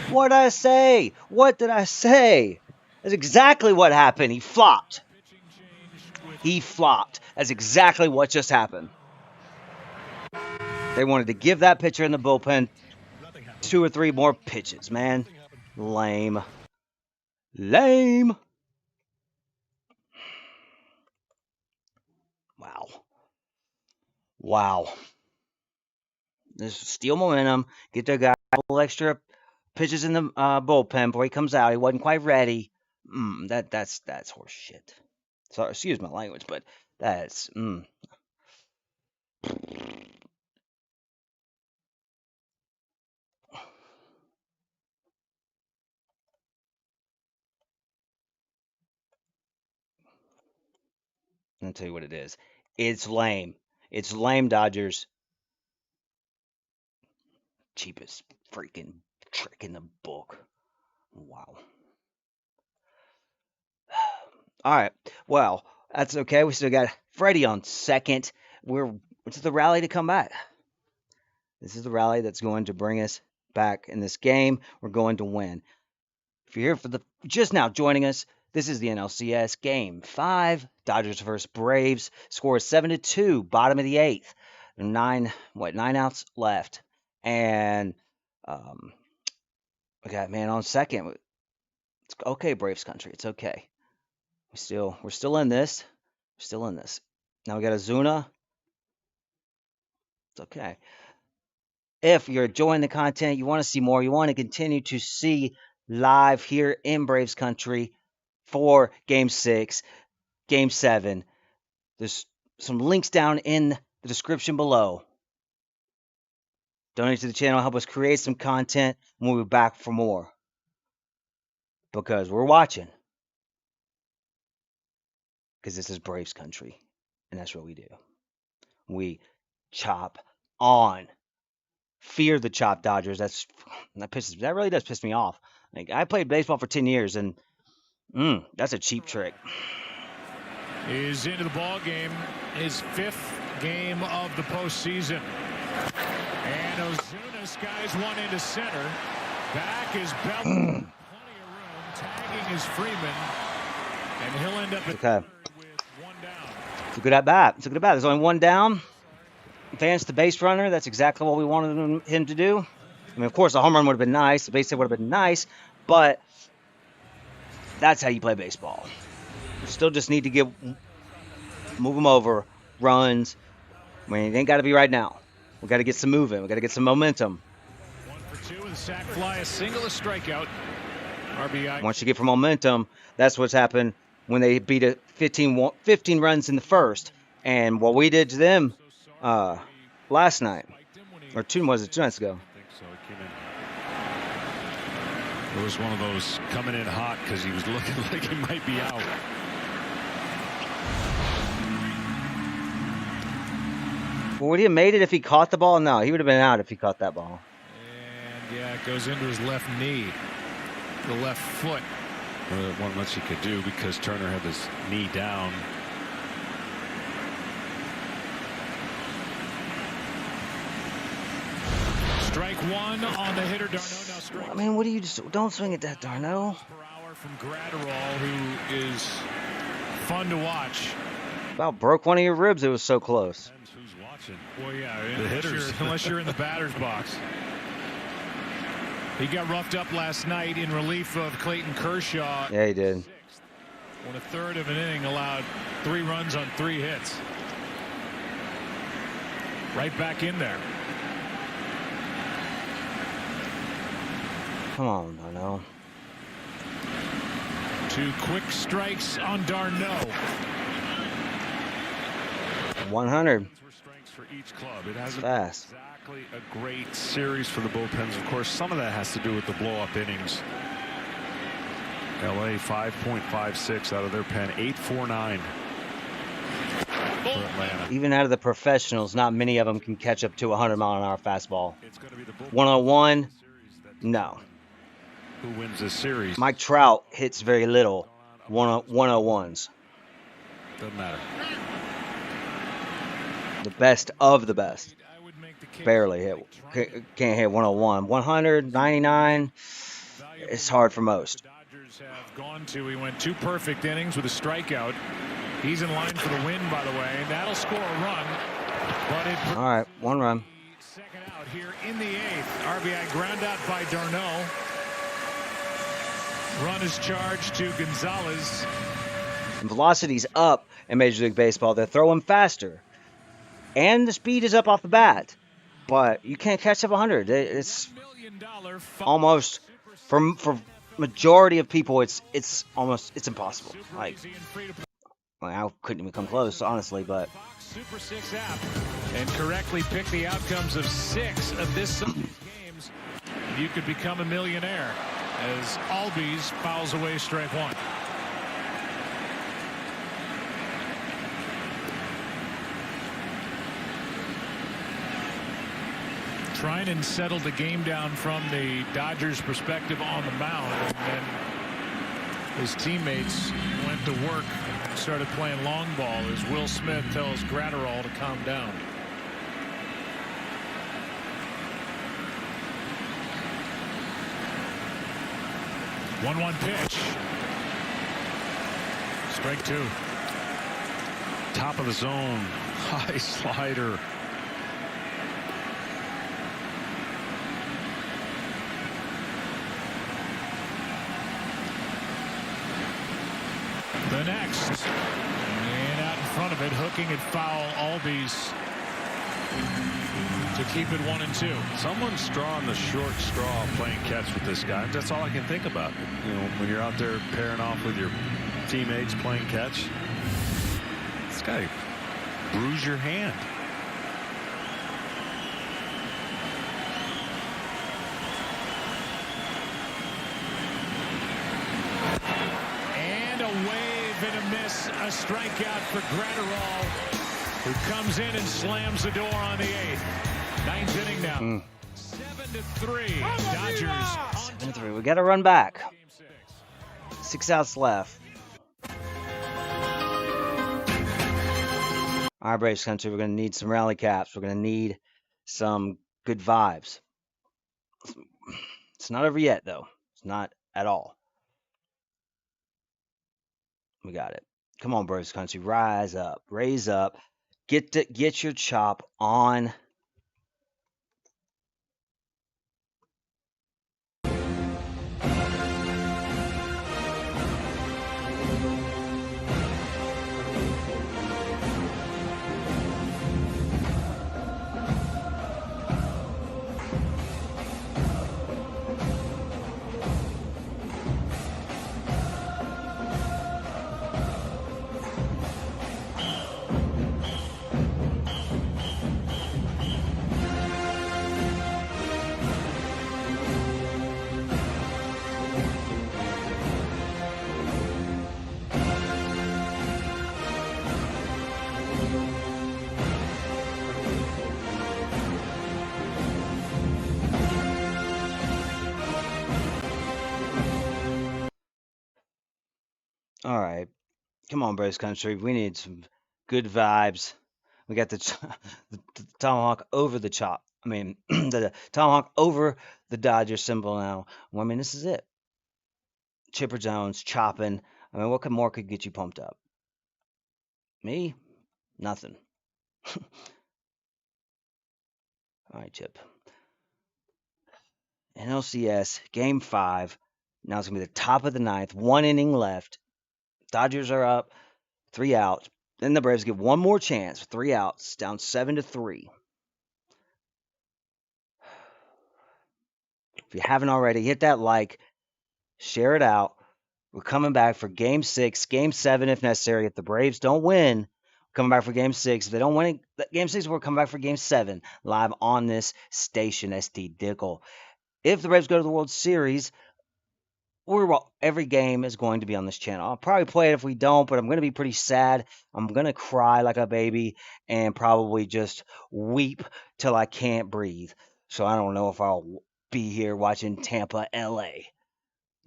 What did I say? What did I say? That's exactly what happened. He flopped. He flopped. That's exactly what just happened. They wanted to give that pitcher in the bullpen 2 or 3 more pitches, man. Lame. Lame. Wow. Wow. Just steal momentum. Get their guy a couple extra pitches in the bullpen before he comes out. He wasn't quite ready. That's horse shit. Sorry, excuse my language, but that's I'll tell you what it is. It's lame. It's lame, Dodgers. Cheapest freaking trick in the book. Wow. All right. Well, that's okay. We still got Freddie on second. It's the rally to come back. This is the rally that's going to bring us back in this game. We're going to win. If you're here for just now joining us, this is the NLCS Game 5. Dodgers versus Braves. Score is 7-2. Bottom of the 8th. 9 outs left. And we got man on second. It's okay, Braves country. It's okay. We're still in this. We're still in this. Now we got Ozuna. It's okay. If you're enjoying the content, you want to see more, you want to continue to see live here in Braves country for Game 6, Game 7. There's some links down in the description below. Donate to the channel, help us create some content, and we'll be back for more. Because we're watching. Because this is Braves country, and that's what we do. We chop on. Fear the chop, Dodgers. That really does piss me off. Like, I played baseball for 10 years, and that's a cheap trick. Is into the ball game, his 5th game of the postseason. And Ozuna skies one into center. Back is Bell. Plenty of room. Tagging is Freeman. And he'll end up at third with 1 down. It's a good at bat. It's a good at bat. There's only 1 down. Advance the base runner. That's exactly what we wanted him to do. I mean, of course, a home run would have been nice. The base hit would have been nice. But that's how you play baseball. You still just need to move them over. Runs. I mean, it ain't got to be right now. We got to get some moving. We got to get some momentum. 1 for 2 with a sac fly, a single, a strikeout. RBI. Once you get from momentum, that's what's happened when they beat a 15 runs in the first. And what we did to them last night, or 2 nights ago. I think so. He came in. It was one of those coming in hot because he was looking like he might be out. Well, would he have made it if he caught the ball? No, he would have been out if he caught that ball. And yeah, it goes into his left knee, the left foot. One much he could do because Turner had his knee down. Strike 1 on the hitter. D'Arnaud now strikes. I mean, what do you don't swing at that, D'Arnaud. Per hour from Gratterall, who is fun to watch. About broke one of your ribs. It was so close. Depends who's watching. Well, yeah, The hitters. unless you're in the batter's box. He got roughed up last night in relief of Clayton Kershaw. Yeah, he did. When a third of an inning allowed 3 runs on 3 hits. Right back in there. Come on, D'Arnaud. 2 quick strikes on D'Arnaud. 100. For each club. It hasn't fast. Exactly a great series for the bullpens. Of course, some of that has to do with the blow-up innings. LA 5.56 out of their pen, 8.49 for Atlanta. Even out of the professionals, not many of them can catch up to a 100-mile-an-hour fastball. 101, no. Who wins this series? Mike Trout hits very little 101s. Doesn't matter. The best of the best. Barely hit. Can't hit 101. 100, 99. It's hard for most. Dodgers have gone to. He went 2 perfect innings with a strikeout. He's in line for the win, by the way. And that'll score a run. But it. All right, 1 run. Second out here in the 8th. RBI ground out by D'Arnaud. Run is charged to Gonzalez. And velocity's up in Major League Baseball. They're throwing faster. And the speed is up off the bat. But you can't catch up 100. It's almost, for majority of people, it's impossible. Like, I couldn't even come close, honestly, but. Super 6 app and correctly pick the outcomes of 6 of this Sunday's games. You could become a millionaire as Albies fouls away strike 1. Treinen settled the game down from the Dodgers' perspective on the mound, and then his teammates went to work, started playing long ball as Will Smith tells Gratterall to calm down. One pitch. Strike 2. Top of the zone. High slider. The next, and out in front of it, hooking it foul. Albies to keep it 1-2. Someone's drawing the short straw playing catch with this guy. That's all I can think about. You know, when you're out there pairing off with your teammates playing catch, this guy bruise your hand. And a wave and a miss. A strikeout for Gratterall, who comes in and slams the door on the 8th. 9th inning now. 7-3. Dodgers. 7-3. We got to run back. 6 outs left. All right, Braves country, we're going to need some rally caps. We're going to need some good vibes. It's not over yet, though. It's not at all. We got it. Come on, Braves country. Rise up. Raise up. Get your chop on. All right. Come on, Braves country. We need some good vibes. We got the tomahawk over the chop. I mean, the tomahawk over the Dodger symbol now. Well, I mean, this is it. Chipper Jones chopping. I mean, what more could get you pumped up? Me? Nothing. All right, Chip. NLCS, Game 5. Now it's going to be the top of the 9th. 1 inning left. Dodgers are up, 3 outs. Then the Braves get one more chance, 3 outs, down 7-3. If you haven't already, hit that like, share it out. We're coming back for Game 6, Game 7 if necessary. If the Braves don't win, we're coming back for Game 6. If they don't win Game 6, we're coming back for Game 7, live on this station, ST Dickel. If the Braves go to the World Series, every game is going to be on this channel. I'll probably play it if we don't, but I'm going to be pretty sad. I'm going to cry like a baby and probably just weep till I can't breathe. So I don't know if I'll be here watching Tampa, LA.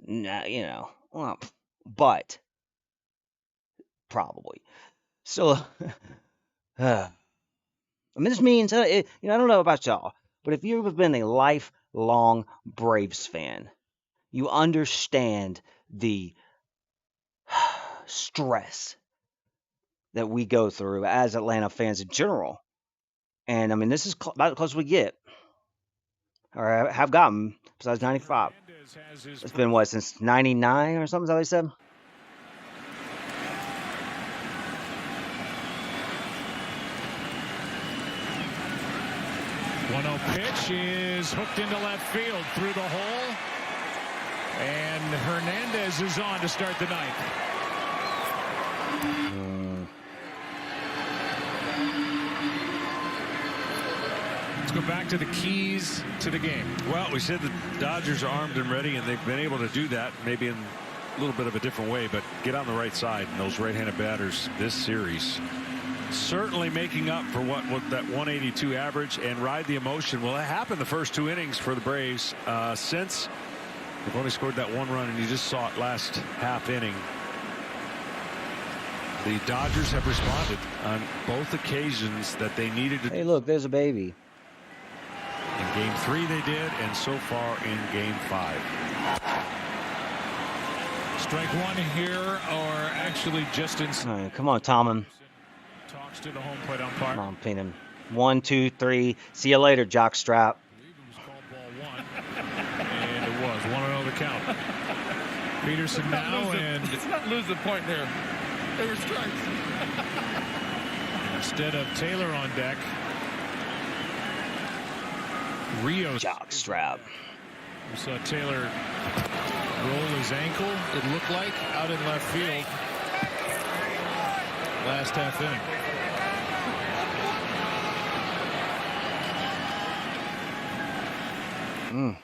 Nah, you know, well, but probably. So, I mean, this means, I don't know about y'all, but if you've been a lifelong Braves fan, you understand the stress that we go through as Atlanta fans in general. And, I mean, this is about as close as we get, or have gotten, besides 95. It's been, what, since 99 or something, is that what they said? Pitch is hooked into left field through the hole. And Hernandez is on to start the 9th. Let's go back to the keys to the game. Well, we said the Dodgers are armed and ready, and they've been able to do that maybe in a little bit of a different way, but get on the right side. And those right-handed batters this series certainly making up for what that 182 average and ride the emotion. Well, it happened the first 2 innings for the Braves. Since they've only scored that 1 run, and you just saw it last half inning. The Dodgers have responded on both occasions that they needed to. Hey, look, there's a baby. In Game 3 they did, and so far in Game 5. Strike 1 here, or actually just in. All right, come on, Tomlin. Talks to the home plate umpire. Come on, Peenham. 1, 2, 3. See you later, jockstrap. And it was 1-0 the count. Peterson now, and it's not losing point there. They were strikes. Instead of Taylor on deck, Rios. Jockstrap. We saw Taylor roll his ankle, it looked like, out in left field. Last half inning. Mm.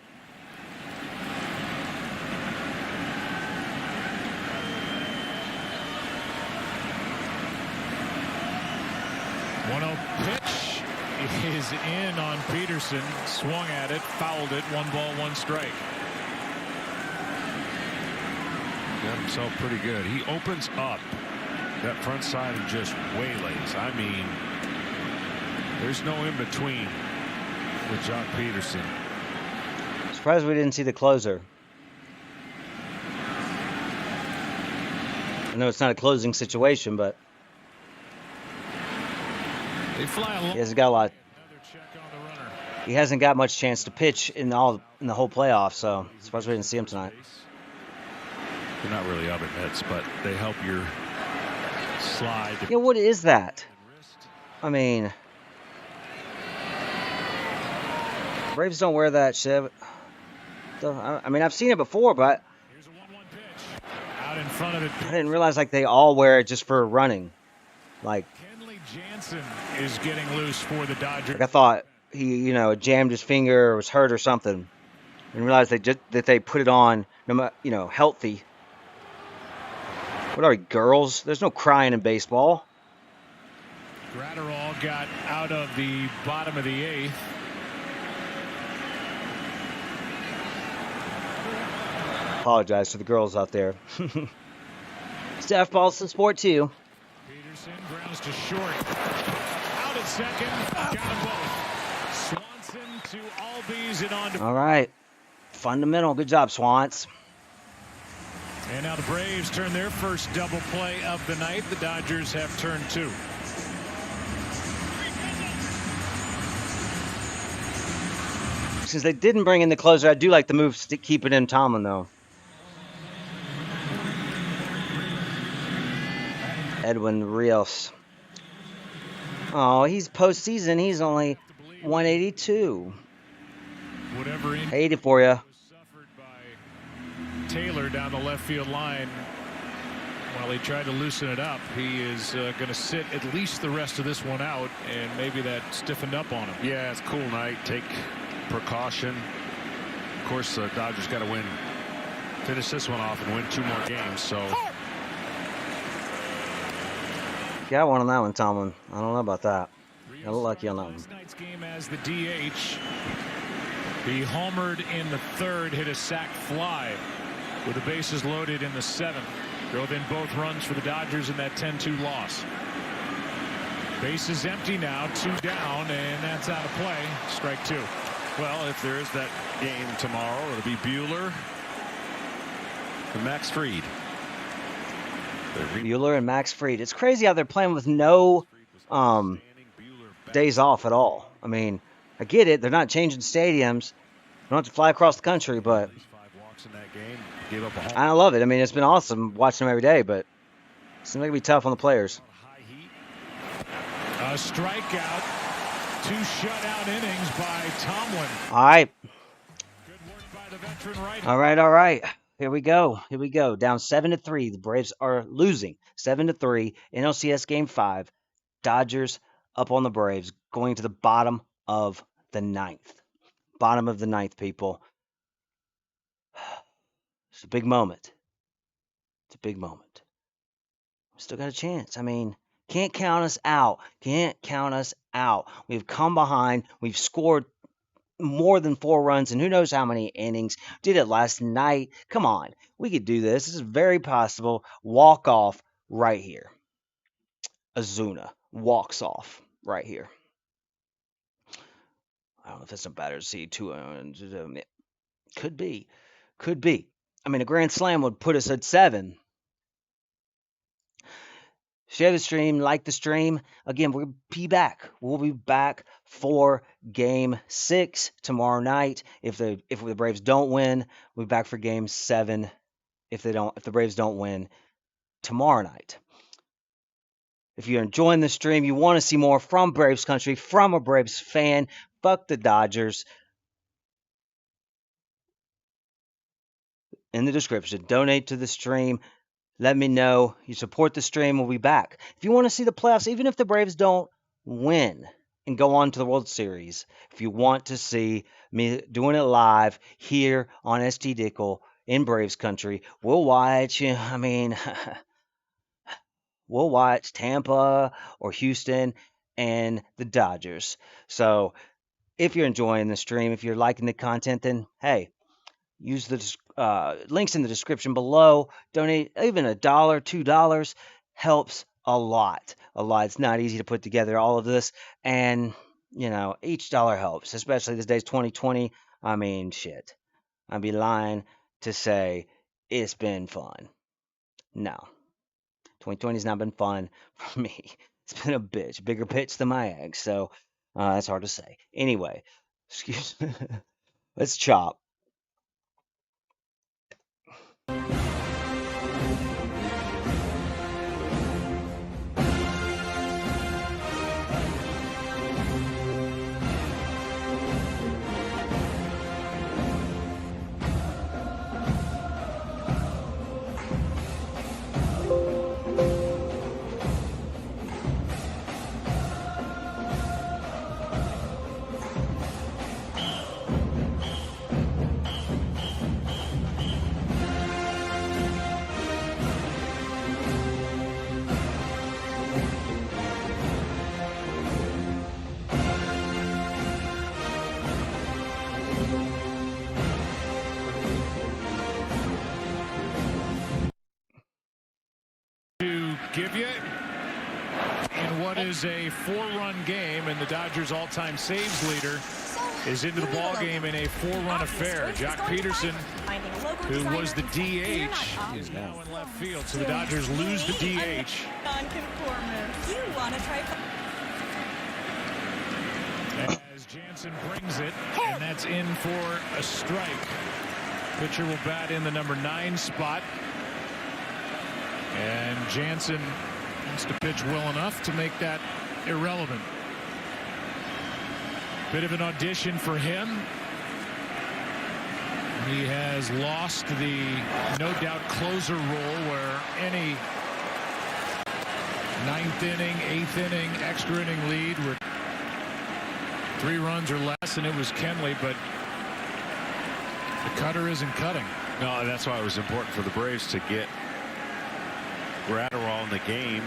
Pitch is in on Peterson. Swung at it, fouled it. 1 ball, 1 strike. Got himself pretty good. He opens up that front side and just waylays. I mean, there's no in between with Jock Peterson. Surprised we didn't see the closer. I know it's not a closing situation, but they fly along. he hasn't got a lot. He hasn't got much chance to pitch in the whole playoff, so surprised we didn't see him tonight. They're not really oven mitts, but they help your slide. Yeah, what is that? I mean, Braves don't wear that shit. I mean, I've seen it before, but out in front of it. I didn't realize like they all wear it just for running. Like Kenley Jansen is getting loose for the Dodgers. Like I thought he, jammed his finger or was hurt or something, and realized that they put it on, healthy. What are we, girls? There's no crying in baseball. Gratterall got out of the bottom of the 8th. Apologize to the girls out there. Steph Ballston Sport 2. Peterson grounds to short. Out at second. Got them both. Swanson to Albies and on to... All right. Fundamental. Good job, Swans. And now the Braves turn their first double play of the night. The Dodgers have turned 2. Since they didn't bring in the closer, I do like the move to keep it in Tomlin, though. Edwin Rios. Oh, he's postseason. He's only 182. Whatever 80 for you. Taylor down the left field line. While he tried to loosen it up, he is going to sit at least the rest of this one out, and maybe that stiffened up on him. Yeah, it's a cool night. Take precaution. Of course, the Dodgers got to win. Finish this one off and win 2 more games. So. Got one on that one, Tomlin. I don't know about that. Got a little lucky on that one. Last night's game as the DH. He homered in the 3rd, hit a sac fly with the bases loaded in the 7th. Drove in both runs for the Dodgers in that 10-2 loss. Bases empty now, 2 down, and that's out of play. Strike 2. Well, if there is that game tomorrow, it'll be Buehler and Max Fried. Buehler and Max Fried. It's crazy how they're playing with no days off at all. I mean, I get it. They're not changing stadiums. They don't have to fly across the country, but I love it. I mean, it's been awesome watching them every day, but it seems like it'd be tough on the players. A strikeout. 2 shutout innings by Tomlin. All right. Good work by the veteran right. All right. Here we go. Down 7-3. The Braves are losing 7-3. NLCS Game 5. Dodgers up on the Braves, going to the bottom of the 9th. Bottom of the 9th, people. It's a big moment. We still got a chance. I mean, can't count us out. We've come behind. We've scored more than 4 runs and who knows how many innings. Did it last night. Come on. We could do this. This is very possible. Walk off right here. Ozuna walks off right here. I don't know if that's a batter to see 2. Could be. I mean, a grand slam would put us at 7. Share the stream, like the stream. Again, we'll be back. We'll be back for Game 6 tomorrow night. If the Braves don't win, we'll be back for Game 7. If the Braves don't win tomorrow night. If you're enjoying the stream, you want to see more from Braves Country, from a Braves fan, fuck the Dodgers. in the description. Donate to the stream. Let me know. You support the stream. We'll be back. If you want to see the playoffs, even if the Braves don't win and go on to the World Series, if you want to see me doing it live here on ST Dickel in Braves country, we'll watch. I mean, we'll watch Tampa or Houston and the Dodgers. So if you're enjoying the stream, if you're liking the content, then hey, use the links in the description below. Donate even $1, $2 helps a lot. It's not easy to put together all of this, and each dollar helps, especially these days, 2020. I mean, shit. I'd be lying to say it's been fun. No, 2020's not been fun for me. It's been a bitch, bigger bitch than my eggs. So that's hard to say. Anyway, excuse me. Let's chop. Give you in what is a 4-run game, and the Dodgers' all-time saves leader is into the ball game in a 4-run affair. Jock Peterson, who was the DH, is now in left field. So the Dodgers lose the DH. As Jansen brings it, and that's in for a strike. Pitcher will bat in the number 9 spot. And Jansen wants to pitch well enough to make that irrelevant. Bit of an audition for him. He has lost the no doubt closer role where any 9th inning, 8th inning, extra inning lead with 3 runs or less, and it was Kenley, but the cutter isn't cutting. No, that's why it was important for the Braves to get Graterol in the game,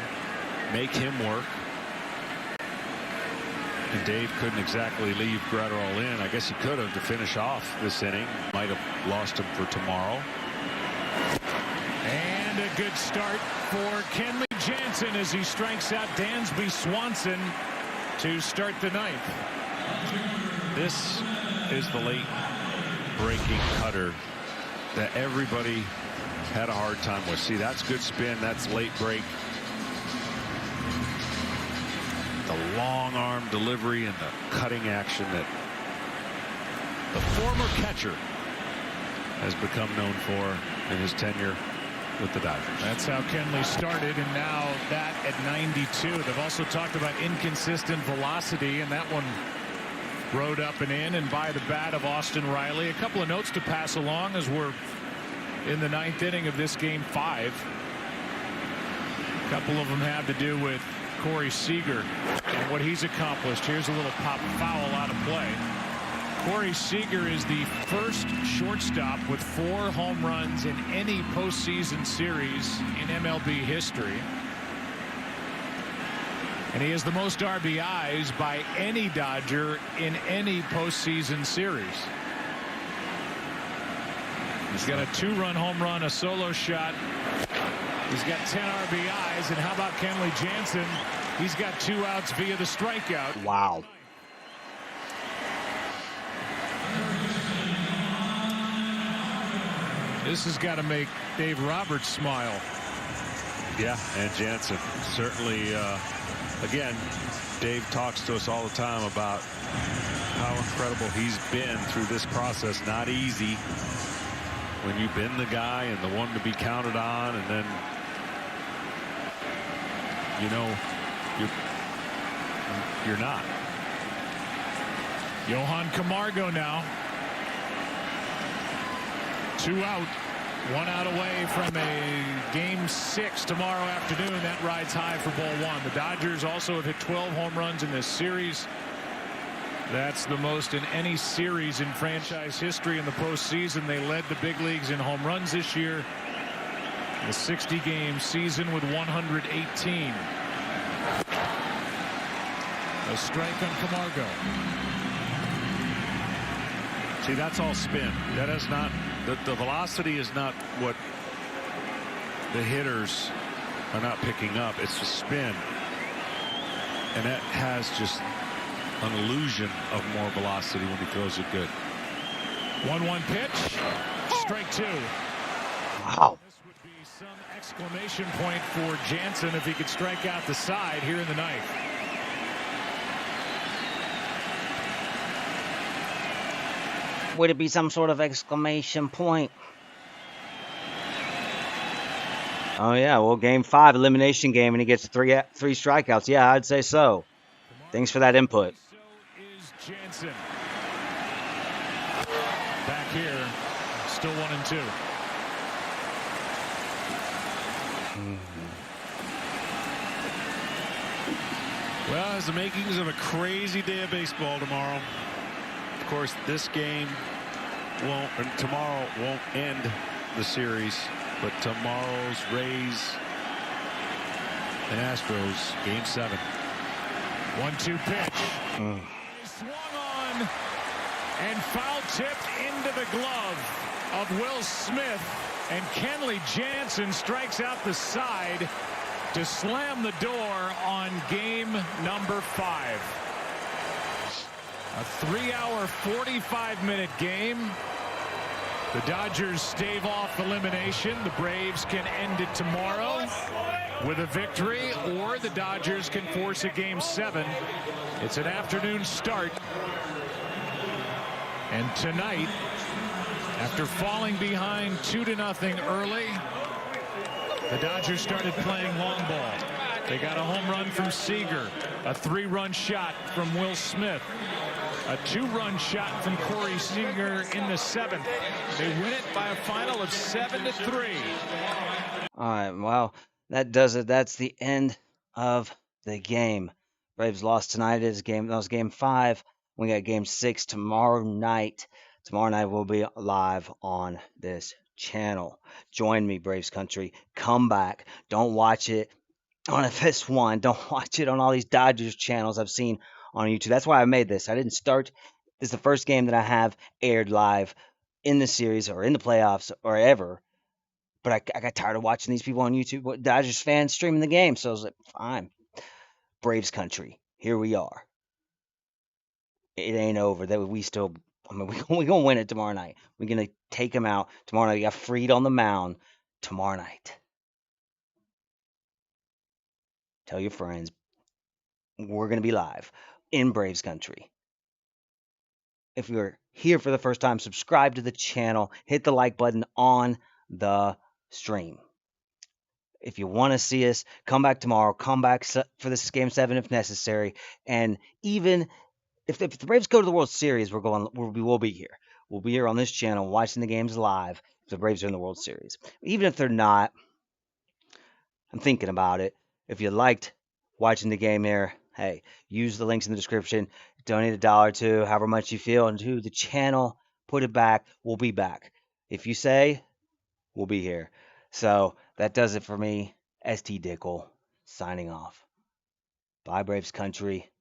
make him work. And Dave couldn't exactly leave Graterol in. I guess he could have to finish off this inning. Might have lost him for tomorrow. And a good start for Kenley Jansen as he strikes out Dansby Swanson to start the 9th. This is the late breaking cutter that everybody had a hard time with. See, that's good spin. That's late break. The long arm delivery and the cutting action that the former catcher has become known for in his tenure with the Dodgers. That's how Kenley started, and now that at 92. They've also talked about inconsistent velocity, and that one rode up and in and by the bat of Austin Riley. A couple of notes to pass along as we're in the 9th inning of this game 5. A couple of them have to do with Corey Seager and what he's accomplished. Here's a little pop foul out of play. Corey Seager is the first shortstop with 4 home runs in any postseason series in MLB history. And he has the most RBIs by any Dodger in any postseason series. He's got a 2-run home run, a solo shot. He's got 10 RBIs. And how about Kenley Jansen? He's got 2 outs via the strikeout. Wow. This has got to make Dave Roberts smile. Yeah, and Jansen certainly, again, Dave talks to us all the time about how incredible he's been through this process. Not easy when you've been the guy and the one to be counted on, and then you're not. Johan Camargo now. 2 out. 1 out away from a Game 6 tomorrow afternoon. That rides high for ball one. The Dodgers also have hit 12 home runs in this series. That's the most in any series in franchise history in the postseason. They led the big leagues in home runs this year. The 60-game season with 118. A strike on Camargo. See, that's all spin. That is not, the velocity is not what the hitters are not picking up. It's the spin. And that has just an illusion of more velocity when he throws it good. 1-1 pitch. Strike two. Wow. This would be some exclamation point for Jansen if he could strike out the side here in the ninth. Would it be some sort of exclamation point? Oh yeah, well, Game 5 elimination game, and he gets three strikeouts. Yeah, I'd say so. Thanks for that input. So is Jansen. Back here, still 1-2. Well, has the makings of a crazy day of baseball tomorrow. Of course, this game tomorrow won't end the series, but tomorrow's Rays and Astros, Game 7. 1-2 pitch. Swung on and foul tipped into the glove of Will Smith, and Kenley Jansen strikes out the side to slam the door on game number 5. A 3-hour, 45-minute game. The Dodgers stave off elimination. The Braves can end it tomorrow with a victory, or the Dodgers can force a Game 7. It's an afternoon start. And tonight, after falling behind 2-0 early, the Dodgers started playing long ball. They got a home run from Seager, a 3-run shot from Will Smith, a 2-run shot from Corey Seager in the 7th. They win it by a final of 7-3. All right, well, that does it. That's the end of the game. Braves lost tonight. That was Game 5. We got Game 6 tomorrow night. Tomorrow night we'll be live on this channel. Join me, Braves Country. Come back. Don't watch it on FS1. Don't watch it on all these Dodgers channels I've seen on YouTube. That's why I made this. I didn't start. This is the first game that I have aired live in the series or in the playoffs or ever. But I got tired of watching these people on YouTube, Dodgers fans streaming the game. So I was like, fine. Braves Country. Here we are. It ain't over. That we still, I mean, we're going to win it tomorrow night. We're going to take them out tomorrow night. We got Fried on the mound tomorrow night. Tell your friends. We're going to be live in Braves Country. If you're here for the first time, subscribe to the channel. Hit the like button on the stream. If you want to see us, come back tomorrow. Come back for this Game 7 if necessary. And even if the Braves go to the World Series, we will be here. We'll be here on this channel watching the games live if the Braves are in the World Series. Even if they're not, I'm thinking about it. If you liked watching the game here, hey, use the links in the description. Donate $1 or $2, however much you feel, into the channel. Put it back. We'll be back. If you say, we'll be here. So that does it for me. ST Dickel signing off. Bye, Braves Country.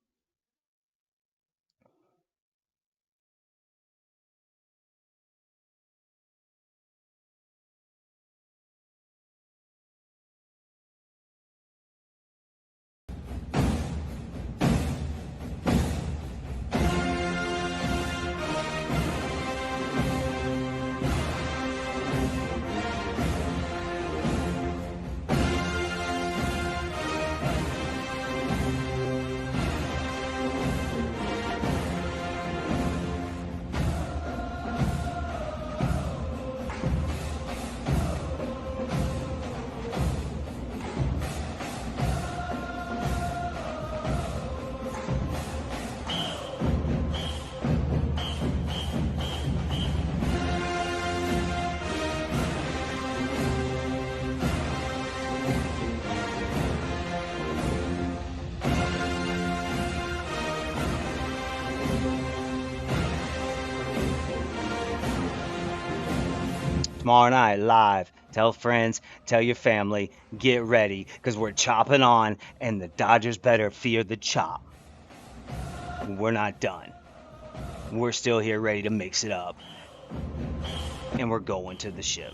tomorrow night live. Tell friends, tell your family, get ready, because we're chopping on, and the Dodgers better fear the chop. We're not done. We're still here ready to mix it up. And we're going to the ship.